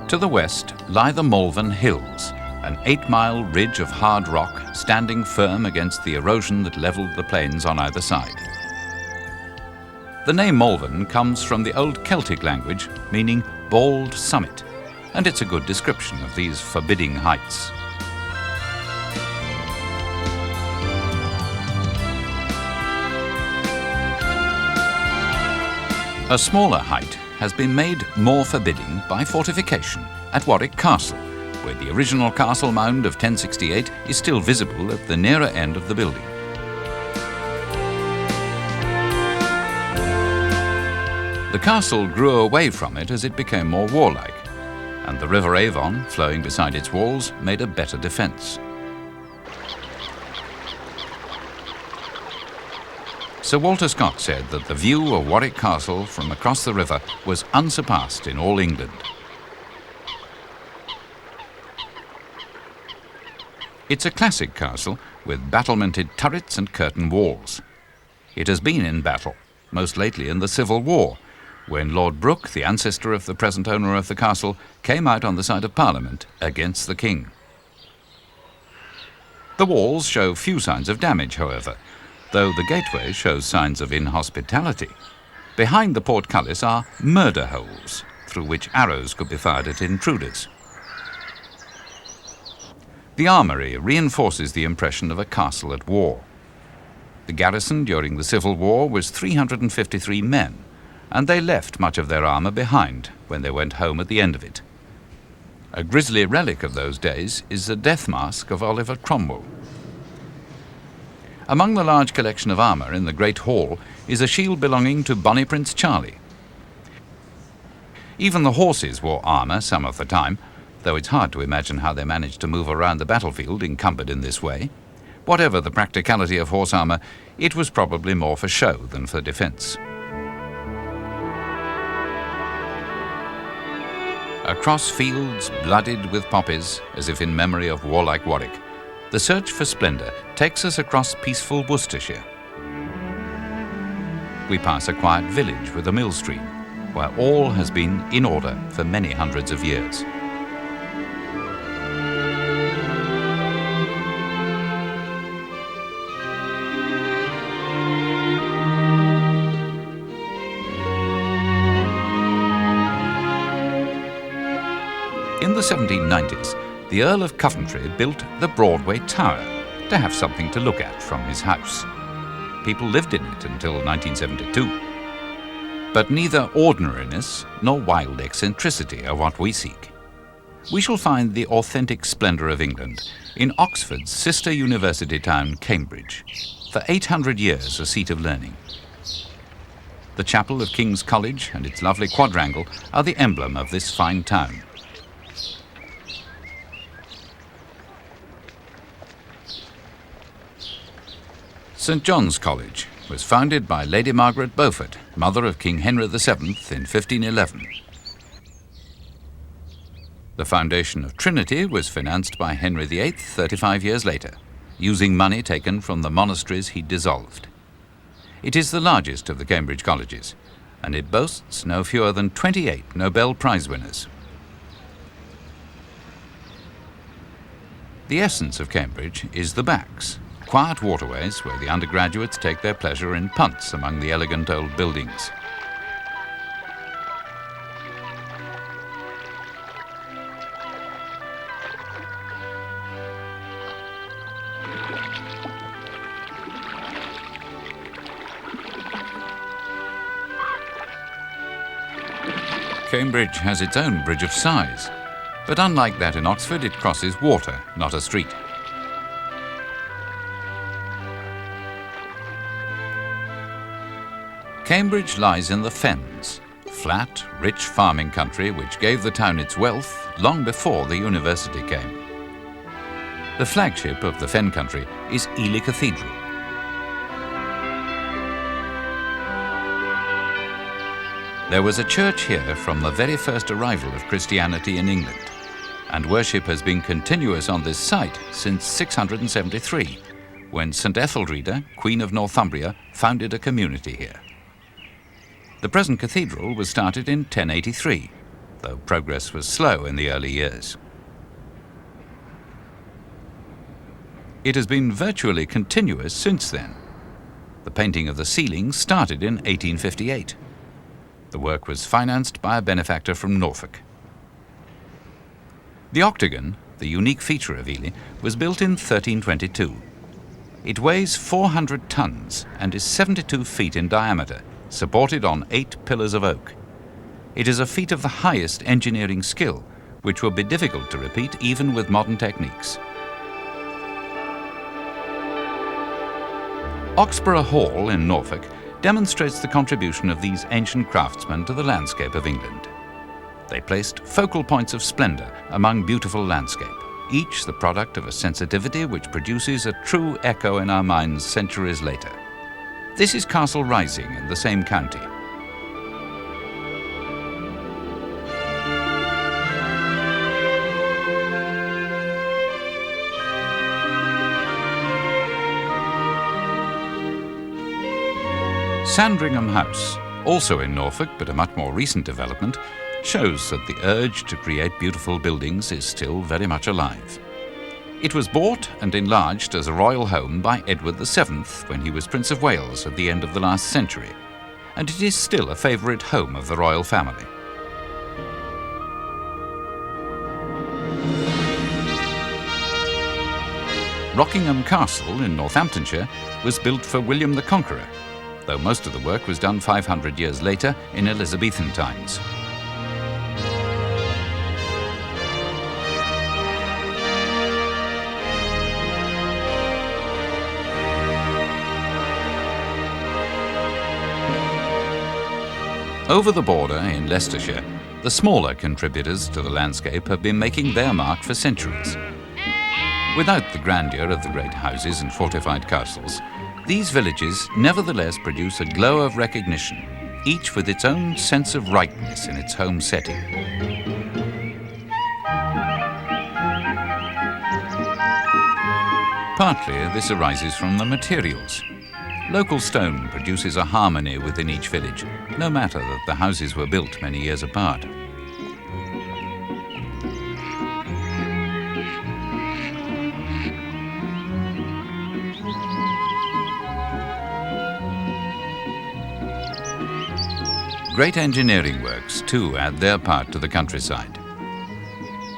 To the west lie the Malvern Hills, an 8-mile ridge of hard rock standing firm against the erosion that levelled the plains on either side. The name Malvern comes from the old Celtic language meaning bald summit, and it's a good description of these forbidding heights. A smaller height has been made more forbidding by fortification at Warwick Castle, where the original castle mound of 1068 is still visible at the nearer end of the building. The castle grew away from it as it became more warlike, and the River Avon, flowing beside its walls, made a better defence. Sir Walter Scott said that the view of Warwick Castle from across the river was unsurpassed in all England. It's a classic castle with battlemented turrets and curtain walls. It has been in battle, most lately in the Civil War, when Lord Brooke, the ancestor of the present owner of the castle, came out on the side of Parliament against the King. The walls show few signs of damage, however, though the gateway shows signs of inhospitality. Behind the portcullis are murder holes, through which arrows could be fired at intruders. The armoury reinforces the impression of a castle at war. The garrison during the Civil War was 353 men, and they left much of their armour behind when they went home at the end of it. A grisly relic of those days is the death mask of Oliver Cromwell. Among the large collection of armour in the Great Hall is a shield belonging to Bonnie Prince Charlie. Even the horses wore armour some of the time, though it's hard to imagine how they managed to move around the battlefield encumbered in this way. Whatever the practicality of horse armour, it was probably more for show than for defence. Across fields blooded with poppies, as if in memory of warlike Warwick, the search for splendour takes us across peaceful Worcestershire. We pass a quiet village with a mill stream, where all has been in order for many hundreds of years. In the 1790s, the Earl of Coventry built the Broadway Tower to have something to look at from his house. People lived in it until 1972. But neither ordinariness nor wild eccentricity are what we seek. We shall find the authentic splendour of England in Oxford's sister university town, Cambridge, for 800 years a seat of learning. The chapel of King's College and its lovely quadrangle are the emblem of this fine town. St John's College was founded by Lady Margaret Beaufort, mother of King Henry VII, in 1511. The foundation of Trinity was financed by Henry VIII 35 years later, using money taken from the monasteries he dissolved. It is the largest of the Cambridge colleges, and it boasts no fewer than 28 Nobel Prize winners. The essence of Cambridge is the backs, quiet waterways where the undergraduates take their pleasure in punts among the elegant old buildings. Cambridge has its own Bridge of Sighs, but unlike that in Oxford, it crosses water, not a street. Cambridge lies in the Fens, flat, rich farming country which gave the town its wealth long before the university came. The flagship of the Fen country is Ely Cathedral. There was a church here from the very first arrival of Christianity in England, and worship has been continuous on this site since 673, when St Ethelreda, Queen of Northumbria, founded a community here. The present cathedral was started in 1083, though progress was slow in the early years. It has been virtually continuous since then. The painting of the ceilings started in 1858. The work was financed by a benefactor from Norfolk. The octagon, the unique feature of Ely, was built in 1322. It weighs 400 tons and is 72 feet in diameter, supported on 8 pillars of oak. It is a feat of the highest engineering skill, which will be difficult to repeat even with modern techniques. Oxborough Hall in Norfolk demonstrates the contribution of these ancient craftsmen to the landscape of England. They placed focal points of splendour among beautiful landscape, each the product of a sensitivity which produces a true echo in our minds centuries later. This is Castle Rising in the same county. Sandringham House, also in Norfolk but a much more recent development, shows that the urge to create beautiful buildings is still very much alive. It was bought and enlarged as a royal home by Edward VII when he was Prince of Wales at the end of the last century, and it is still a favourite home of the royal family. Rockingham Castle in Northamptonshire was built for William the Conqueror, though most of the work was done 500 years later in Elizabethan times. Over the border in Leicestershire, the smaller contributors to the landscape have been making their mark for centuries. Without the grandeur of the great houses and fortified castles, these villages nevertheless produce a glow of recognition, each with its own sense of rightness in its home setting. Partly this arises from the materials. Local stone produces a harmony within each village, no matter that the houses were built many years apart. Great engineering works, too, add their part to the countryside.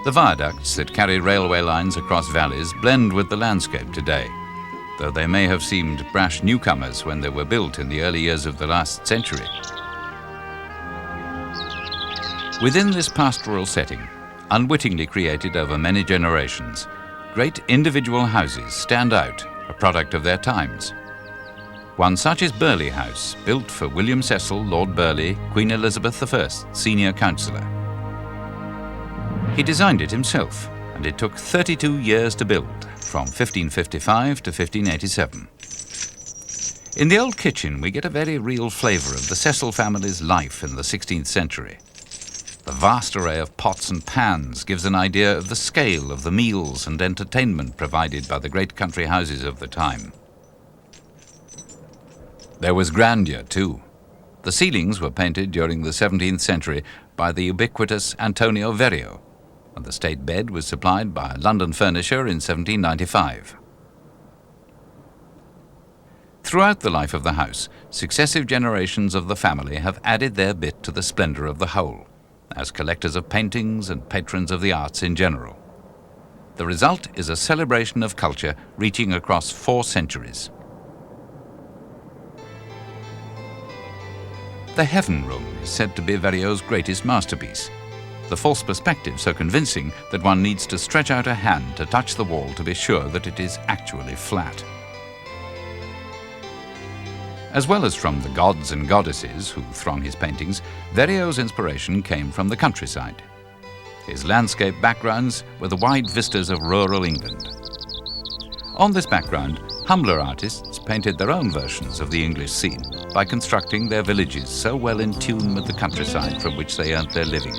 The viaducts that carry railway lines across valleys blend with the landscape today, though they may have seemed brash newcomers when they were built in the early years of the last century. Within this pastoral setting, unwittingly created over many generations, great individual houses stand out, a product of their times. One such is Burghley House, built for William Cecil, Lord Burghley, Queen Elizabeth I's senior counsellor. He designed it himself, and it took 32 years to build, from 1555 to 1587. In the old kitchen, we get a very real flavour of the Cecil family's life in the 16th century. The vast array of pots and pans gives an idea of the scale of the meals and entertainment provided by the great country houses of the time. There was grandeur, too. The ceilings were painted during the 17th century by the ubiquitous Antonio Verrio, and the state bed was supplied by a London furnisher in 1795. Throughout the life of the house, successive generations of the family have added their bit to the splendour of the whole, as collectors of paintings and patrons of the arts in general. The result is a celebration of culture reaching across 4 centuries. The Heaven Room is said to be Verrio's greatest masterpiece. The false perspective so convincing that one needs to stretch out a hand to touch the wall to be sure that it is actually flat. As well as from the gods and goddesses who throng his paintings, Verrio's inspiration came from the countryside. His landscape backgrounds were the wide vistas of rural England. On this background, humbler artists painted their own versions of the English scene by constructing their villages so well in tune with the countryside from which they earned their living.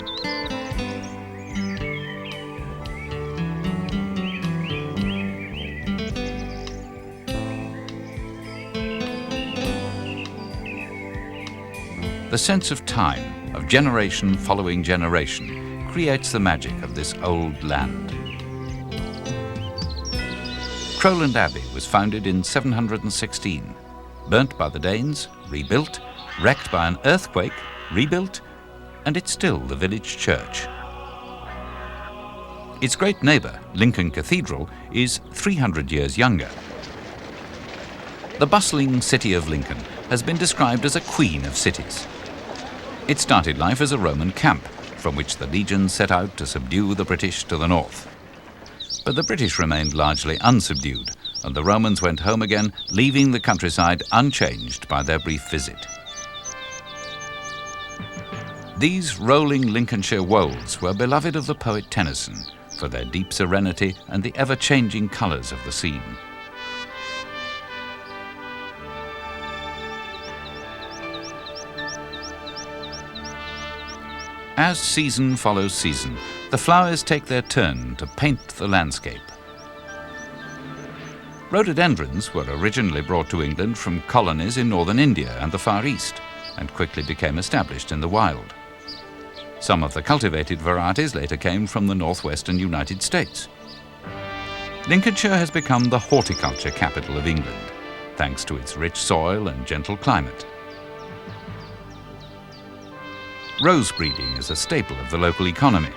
The sense of time, of generation following generation, creates the magic of this old land. Crowland Abbey was founded in 716, burnt by the Danes, rebuilt, wrecked by an earthquake, rebuilt, and it's still the village church. Its great neighbour, Lincoln Cathedral, is 300 years younger. The bustling city of Lincoln has been described as a queen of cities. It started life as a Roman camp, from which the legions set out to subdue the British to the north. But the British remained largely unsubdued, and the Romans went home again, leaving the countryside unchanged by their brief visit. These rolling Lincolnshire wolds were beloved of the poet Tennyson for their deep serenity and the ever-changing colours of the scene. As season follows season, the flowers take their turn to paint the landscape. Rhododendrons were originally brought to England from colonies in northern India and the Far East, and quickly became established in the wild. Some of the cultivated varieties later came from the northwestern United States. Lincolnshire has become the horticulture capital of England, thanks to its rich soil and gentle climate. Rose breeding is a staple of the local economy.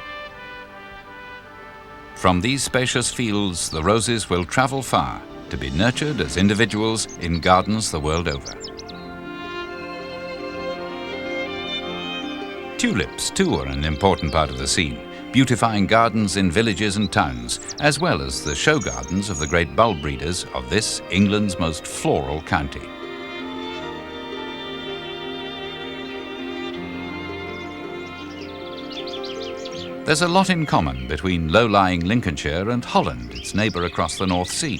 From these spacious fields, the roses will travel far to be nurtured as individuals in gardens the world over. Tulips, too, are an important part of the scene, beautifying gardens in villages and towns, as well as the show gardens of the great bulb breeders of this, England's most floral county. There's a lot in common between low-lying Lincolnshire and Holland, its neighbour across the North Sea.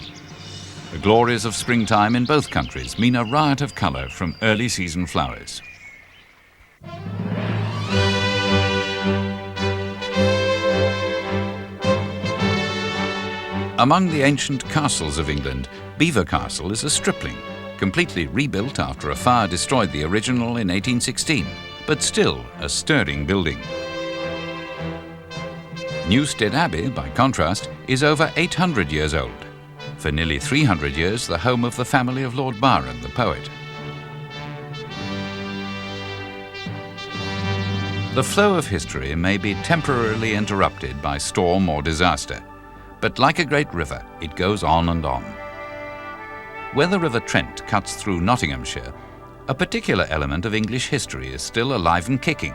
The glories of springtime in both countries mean a riot of colour from early season flowers. Among the ancient castles of England, Belvoir Castle is a stripling, completely rebuilt after a fire destroyed the original in 1816, but still a stirring building. Newstead Abbey, by contrast, is over 800 years old. For nearly 300 years, the home of the family of Lord Byron, the poet. The flow of history may be temporarily interrupted by storm or disaster, but like a great river, it goes on and on. Where the River Trent cuts through Nottinghamshire, a particular element of English history is still alive and kicking.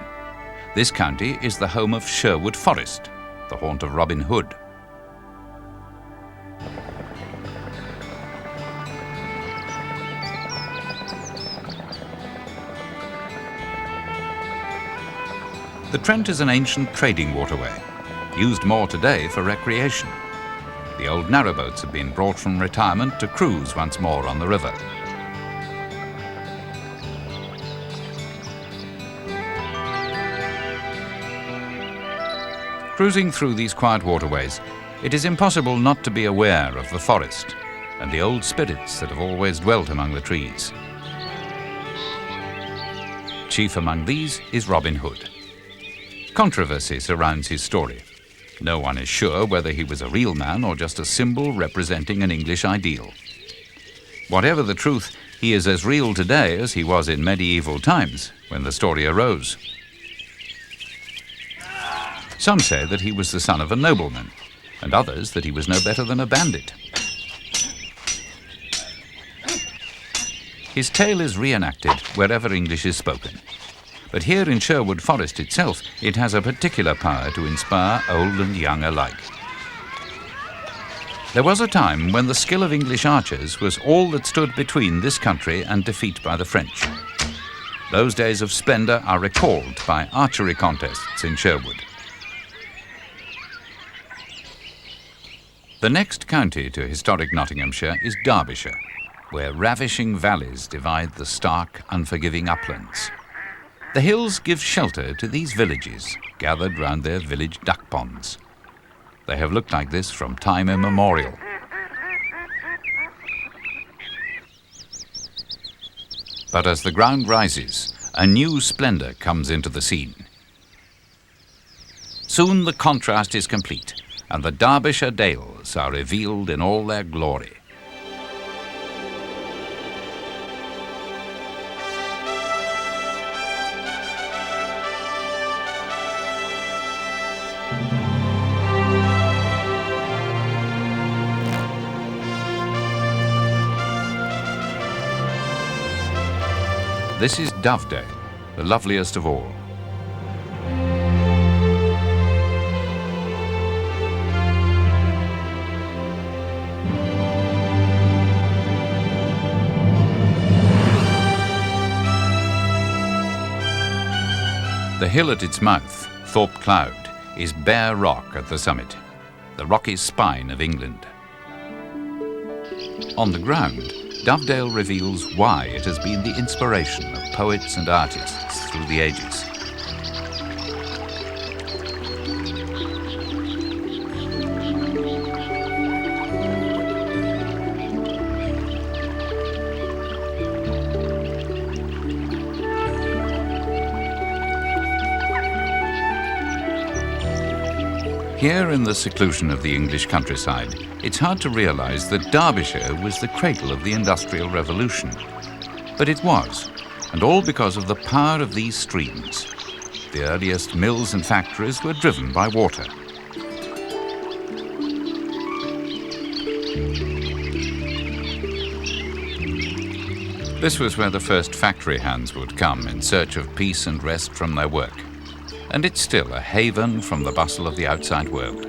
This county is the home of Sherwood Forest, the haunt of Robin Hood. The Trent is an ancient trading waterway, used more today for recreation. The old narrowboats have been brought from retirement to cruise once more on the river. Cruising through these quiet waterways, it is impossible not to be aware of the forest and the old spirits that have always dwelt among the trees. Chief among these is Robin Hood. Controversy surrounds his story. No one is sure whether he was a real man or just a symbol representing an English ideal. Whatever the truth, he is as real today as he was in medieval times when the story arose. Some say that he was the son of a nobleman, and others that he was no better than a bandit. His tale is reenacted wherever English is spoken. But here in Sherwood Forest itself, it has a particular power to inspire old and young alike. There was a time when the skill of English archers was all that stood between this country and defeat by the French. Those days of splendour are recalled by archery contests in Sherwood. The next county to historic Nottinghamshire is Derbyshire, where ravishing valleys divide the stark, unforgiving uplands. The hills give shelter to these villages, gathered round their village duck ponds. They have looked like this from time immemorial. But as the ground rises, a new splendour comes into the scene. Soon the contrast is complete, and the Derbyshire dales are revealed in all their glory. This is Dovedale, the loveliest of all. The hill at its mouth, Thorpe Cloud, is bare rock at the summit, the rocky spine of England. On the ground, Dovedale reveals why it has been the inspiration of poets and artists through the ages. Here in the seclusion of the English countryside, it's hard to realise that Derbyshire was the cradle of the Industrial Revolution. But it was, and all because of the power of these streams. The earliest mills and factories were driven by water. This was where the first factory hands would come in search of peace and rest from their work. And it's still a haven from the bustle of the outside world.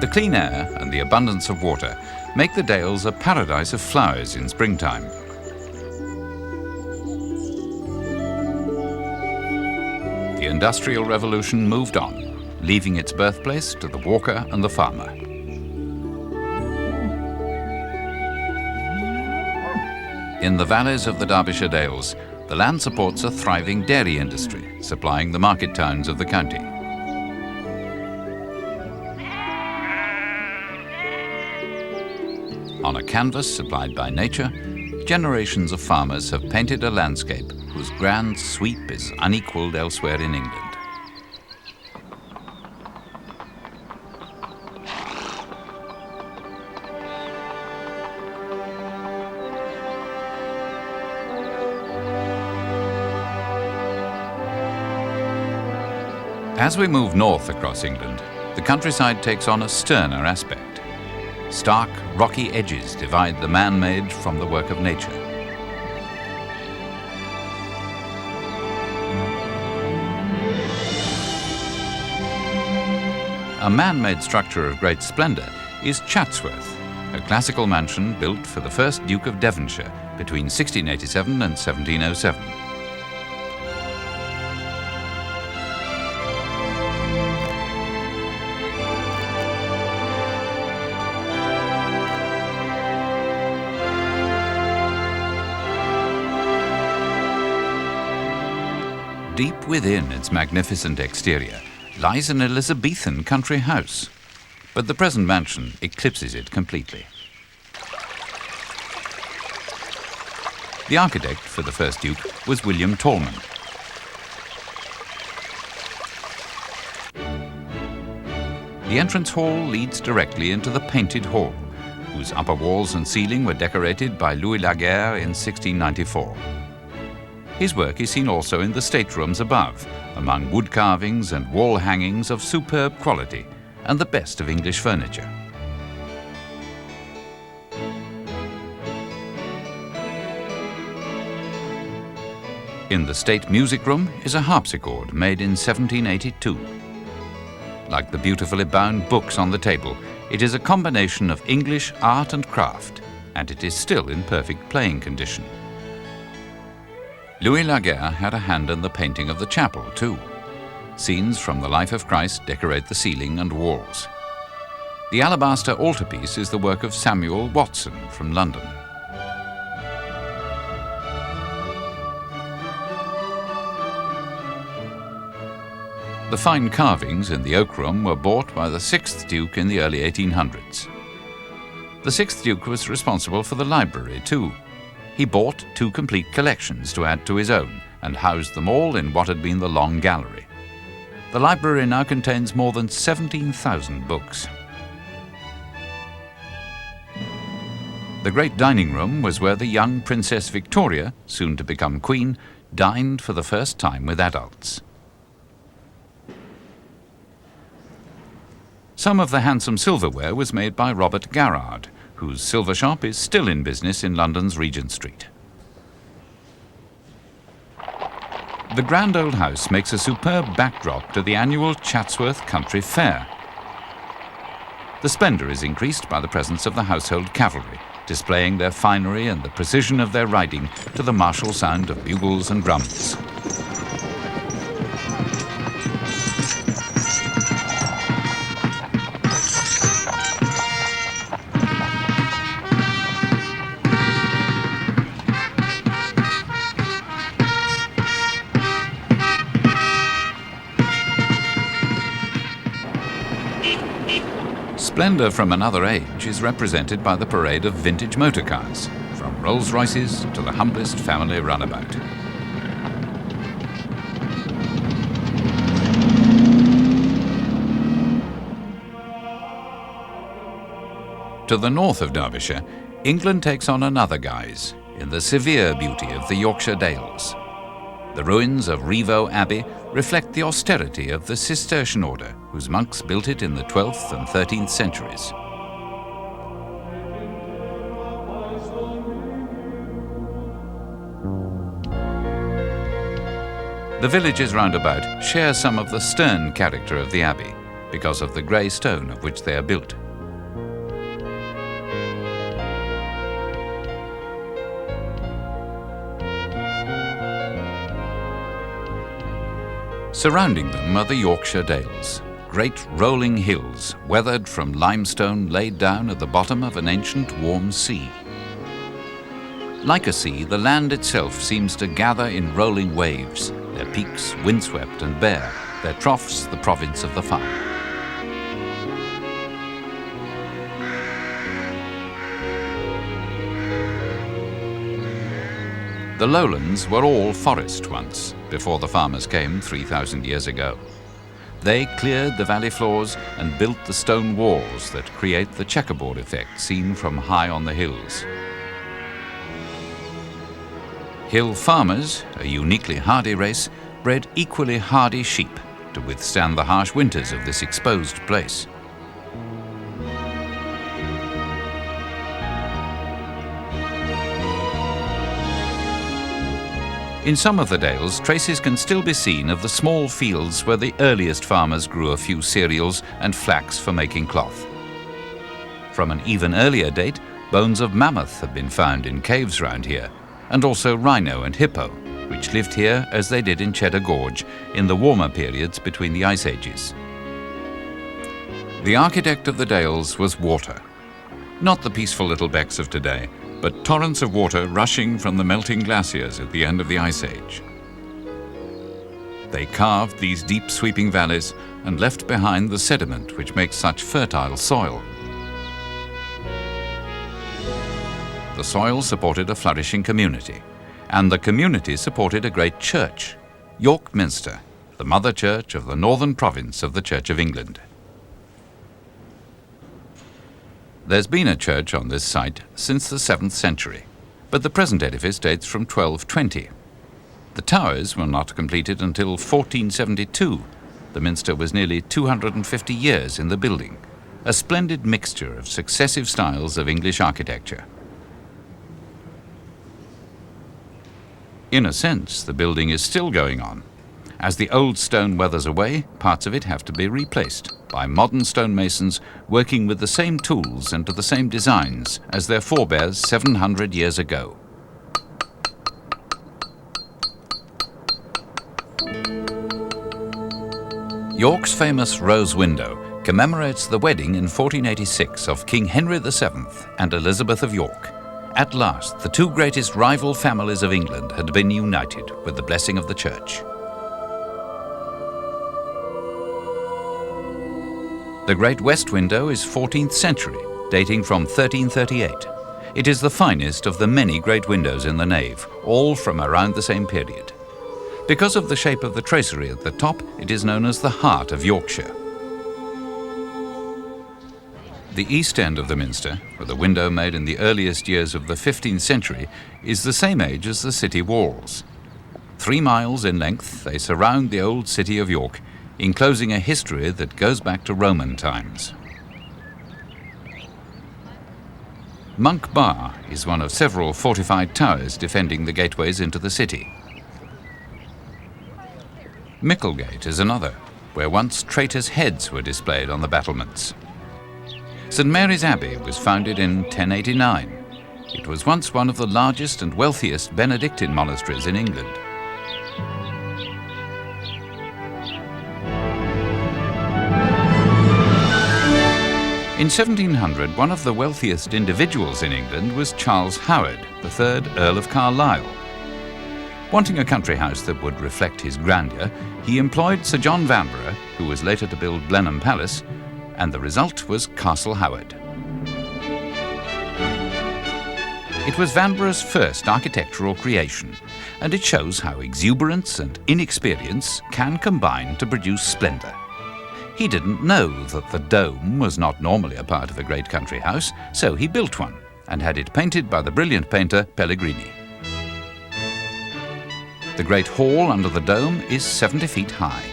The clean air and the abundance of water make the Dales a paradise of flowers in springtime. The Industrial Revolution moved on, leaving its birthplace to the walker and the farmer. In the valleys of the Derbyshire Dales, the land supports a thriving dairy industry, supplying the market towns of the county. On a canvas supplied by nature, generations of farmers have painted a landscape whose grand sweep is unequalled elsewhere in England. As we move north across England, the countryside takes on a sterner aspect. Stark, rocky edges divide the man-made from the work of nature. A man-made structure of great splendour is Chatsworth, a classical mansion built for the first Duke of Devonshire between 1687 and 1707. Deep within its magnificent exterior lies an Elizabethan country house, but the present mansion eclipses it completely. The architect for the first Duke was William Tallman. The entrance hall leads directly into the Painted Hall, whose upper walls and ceiling were decorated by Louis Laguerre in 1694. His work is seen also in the staterooms above, among wood carvings and wall hangings of superb quality and the best of English furniture. In the State Music Room is a harpsichord made in 1782. Like the beautifully bound books on the table, it is a combination of English art and craft, and it is still in perfect playing condition. Louis Laguerre had a hand in the painting of the chapel too. Scenes from the life of Christ decorate the ceiling and walls. The alabaster altarpiece is the work of Samuel Watson from London. The fine carvings in the Oak Room were bought by the 6th Duke in the early 1800s. The 6th Duke was responsible for the library too. He bought 2 complete collections to add to his own and housed them all in what had been the Long Gallery. The library now contains more than 17,000 books. The great dining room was where the young Princess Victoria, soon to become Queen, dined for the first time with adults. Some of the handsome silverware was made by Robert Garrard, whose silver shop is still in business in London's Regent Street. The grand old house makes a superb backdrop to the annual Chatsworth Country Fair. The splendour is increased by the presence of the household cavalry, displaying their finery and the precision of their riding to the martial sound of bugles and drums. Splendour from another age is represented by the parade of vintage motor cars, from Rolls-Royces to the humblest family runabout. To the north of Derbyshire, England takes on another guise in the severe beauty of the Yorkshire Dales. The ruins of Rievaulx Abbey reflect the austerity of the Cistercian order, whose monks built it in the 12th and 13th centuries. The villages round about share some of the stern character of the abbey because of the grey stone of which they are built. Surrounding them are the Yorkshire Dales, great rolling hills weathered from limestone laid down at the bottom of an ancient warm sea. Like a sea, the land itself seems to gather in rolling waves, their peaks windswept and bare, their troughs the province of the fire. The lowlands were all forest once, before the farmers came 3,000 years ago. They cleared the valley floors and built the stone walls that create the checkerboard effect seen from high on the hills. Hill farmers, a uniquely hardy race, bred equally hardy sheep to withstand the harsh winters of this exposed place. In some of the dales, traces can still be seen of the small fields where the earliest farmers grew a few cereals and flax for making cloth. From an even earlier date, bones of mammoth have been found in caves round here, and also rhino and hippo, which lived here as they did in Cheddar Gorge in the warmer periods between the ice ages. The architect of the dales was water. Not the peaceful little becks of today, but torrents of water rushing from the melting glaciers at the end of the Ice Age. They carved these deep sweeping valleys and left behind the sediment which makes such fertile soil. The soil supported a flourishing community, and the community supported a great church, York Minster, the mother church of the northern province of the Church of England. There's been a church on this site since the 7th century, but the present edifice dates from 1220. The towers were not completed until 1472. The minster was nearly 250 years in the building, a splendid mixture of successive styles of English architecture. In a sense, the building is still going on. As the old stone weathers away, parts of it have to be replaced by modern stonemasons working with the same tools and to the same designs as their forebears 700 years ago. York's famous rose window commemorates the wedding in 1486 of King Henry VII and Elizabeth of York. At last, the two greatest rival families of England had been united with the blessing of the Church. The Great West Window is 14th century, dating from 1338. It is the finest of the many great windows in the nave, all from around the same period. Because of the shape of the tracery at the top, it is known as the heart of Yorkshire. The east end of the minster, with a window made in the earliest years of the 15th century, is the same age as the city walls. 3 miles in length, they surround the old city of York, enclosing a history that goes back to Roman times. Monk Bar is one of several fortified towers defending the gateways into the city. Micklegate is another, where once traitors' heads were displayed on the battlements. St Mary's Abbey was founded in 1089. It was once one of the largest and wealthiest Benedictine monasteries in England. In 1700, one of the wealthiest individuals in England was Charles Howard, the 3rd Earl of Carlisle. Wanting a country house that would reflect his grandeur, he employed Sir John Vanbrugh, who was later to build Blenheim Palace, and the result was Castle Howard. It was Vanbrugh's first architectural creation, and it shows how exuberance and inexperience can combine to produce splendour. He didn't know that the dome was not normally a part of a great country house, so he built one and had it painted by the brilliant painter Pellegrini. The Great Hall under the dome is 70 feet high.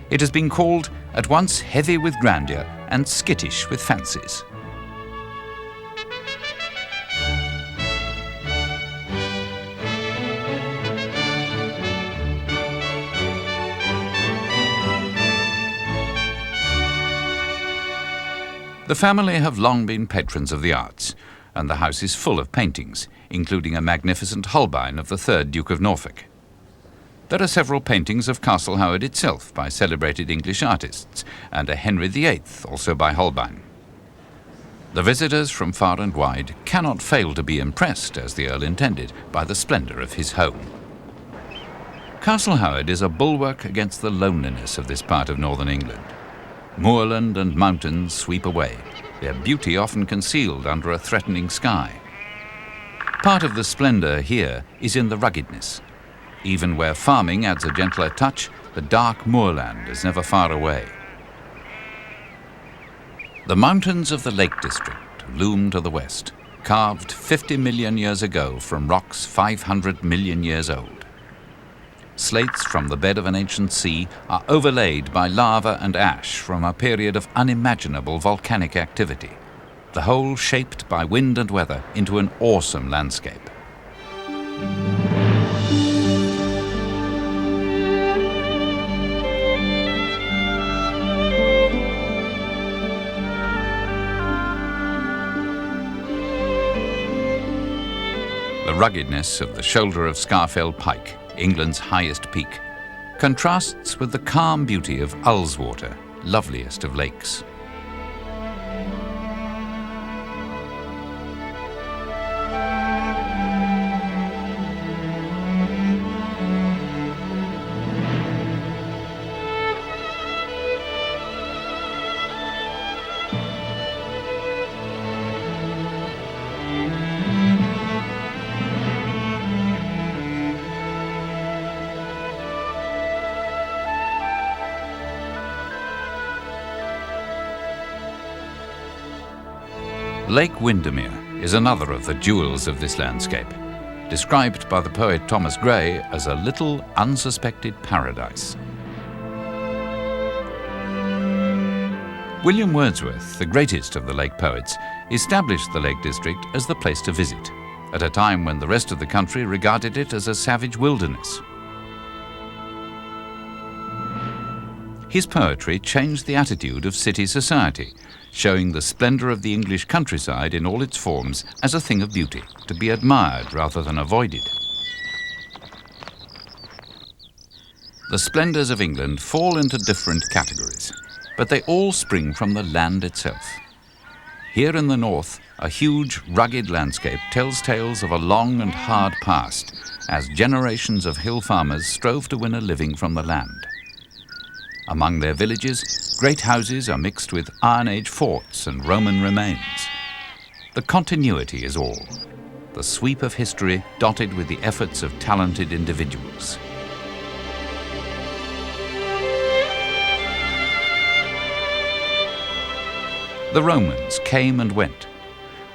It has been called at once heavy with grandeur and skittish with fancies. The family have long been patrons of the arts, and the house is full of paintings, including a magnificent Holbein of the 3rd Duke of Norfolk. There are several paintings of Castle Howard itself by celebrated English artists, and a Henry VIII, also by Holbein. The visitors from far and wide cannot fail to be impressed, as the Earl intended, by the splendour of his home. Castle Howard is a bulwark against the loneliness of this part of northern England. Moorland and mountains sweep away, their beauty often concealed under a threatening sky. Part of the splendour here is in the ruggedness. Even where farming adds a gentler touch, the dark moorland is never far away. The mountains of the Lake District loom to the west, carved 50 million years ago from rocks 500 million years old. Slates from the bed of an ancient sea are overlaid by lava and ash from a period of unimaginable volcanic activity, the whole shaped by wind and weather into an awesome landscape. The ruggedness of the shoulder of Scafell Pike, England's highest peak, contrasts with the calm beauty of Ullswater, loveliest of lakes. Lake Windermere is another of the jewels of this landscape, described by the poet Thomas Gray as a little unsuspected paradise. William Wordsworth, the greatest of the lake poets, established the Lake District as the place to visit. at a time when the rest of the country regarded it as a savage wilderness. His poetry changed the attitude of city society, showing the splendour of the English countryside in all its forms as a thing of beauty, to be admired rather than avoided. The splendours of England fall into different categories, but they all spring from the land itself. Here in the north, a huge, rugged landscape tells tales of a long and hard past, as generations of hill farmers strove to win a living from the land. Among their villages, great houses are mixed with Iron Age forts and Roman remains. The continuity is all, the sweep of history dotted with the efforts of talented individuals. The Romans came and went,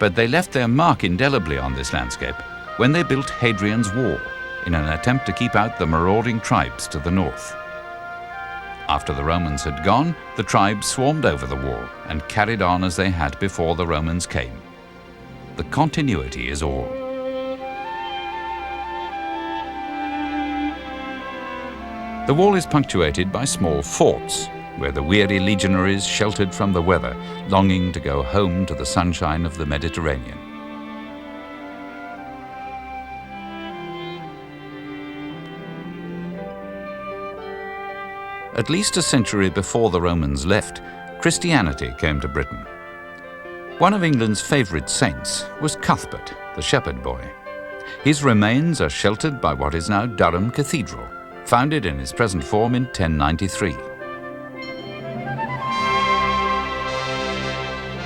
but they left their mark indelibly on this landscape when they built Hadrian's Wall in an attempt to keep out the marauding tribes to the north. After the Romans had gone, the tribes swarmed over the wall and carried on as they had before the Romans came. The continuity is all. The wall is punctuated by small forts, where the weary legionaries sheltered from the weather, longing to go home to the sunshine of the Mediterranean. At least a century before the Romans left, Christianity came to Britain. One of England's favourite saints was Cuthbert, the shepherd boy. His remains are sheltered by what is now Durham Cathedral, founded in its present form in 1093.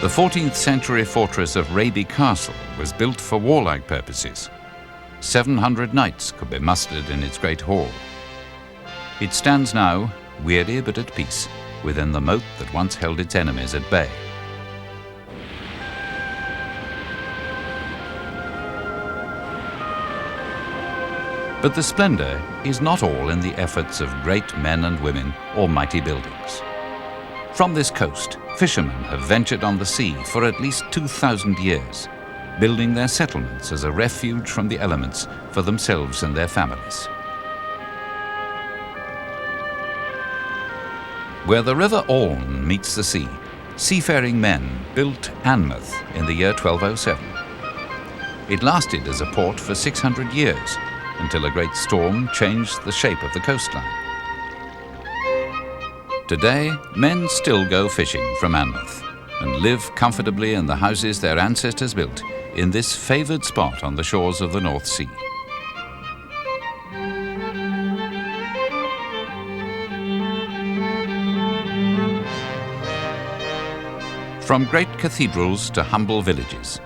The 14th century fortress of Raby Castle was built for warlike purposes. 700 knights could be mustered in its great hall. It stands now, weary but at peace, within the moat that once held its enemies at bay. But the splendour is not all in the efforts of great men and women or mighty buildings. From this coast, fishermen have ventured on the sea for at least 2,000 years, building their settlements as a refuge from the elements for themselves and their families. Where the River Alne meets the sea, seafaring men built Anmouth in the year 1207. It lasted as a port for 600 years, until a great storm changed the shape of the coastline. Today, men still go fishing from Anmouth and live comfortably in the houses their ancestors built in this favoured spot on the shores of the North Sea. From great cathedrals to humble villages,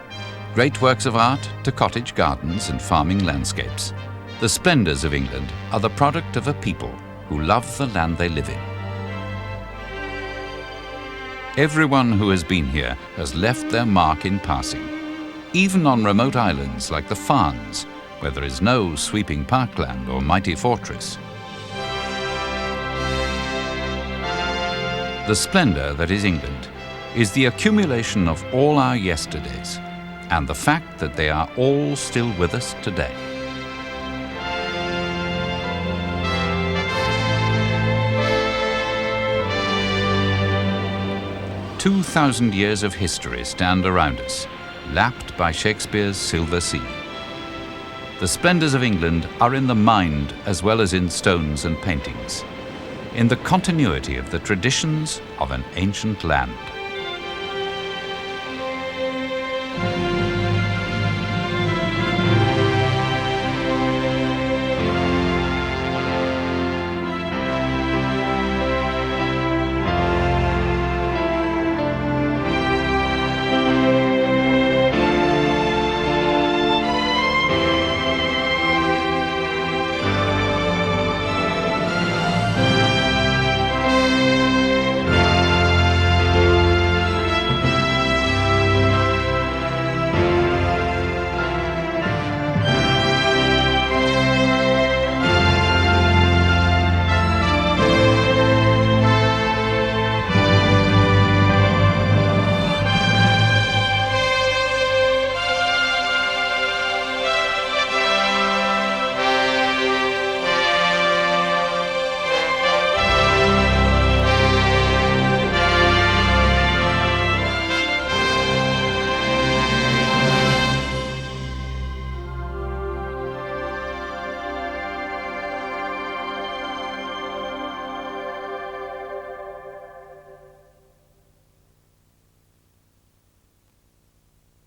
great works of art to cottage gardens and farming landscapes, the splendours of England are the product of a people who love the land they live in. Everyone who has been here has left their mark in passing, even on remote islands like the Farnes, where there is no sweeping parkland or mighty fortress. The splendour that is England is the accumulation of all our yesterdays and the fact that they are all still with us today. "2,000 years of history stand around us, lapped by Shakespeare's silver sea. The splendours of England are in the mind as well as in stones and paintings, in the continuity of the traditions of an ancient land."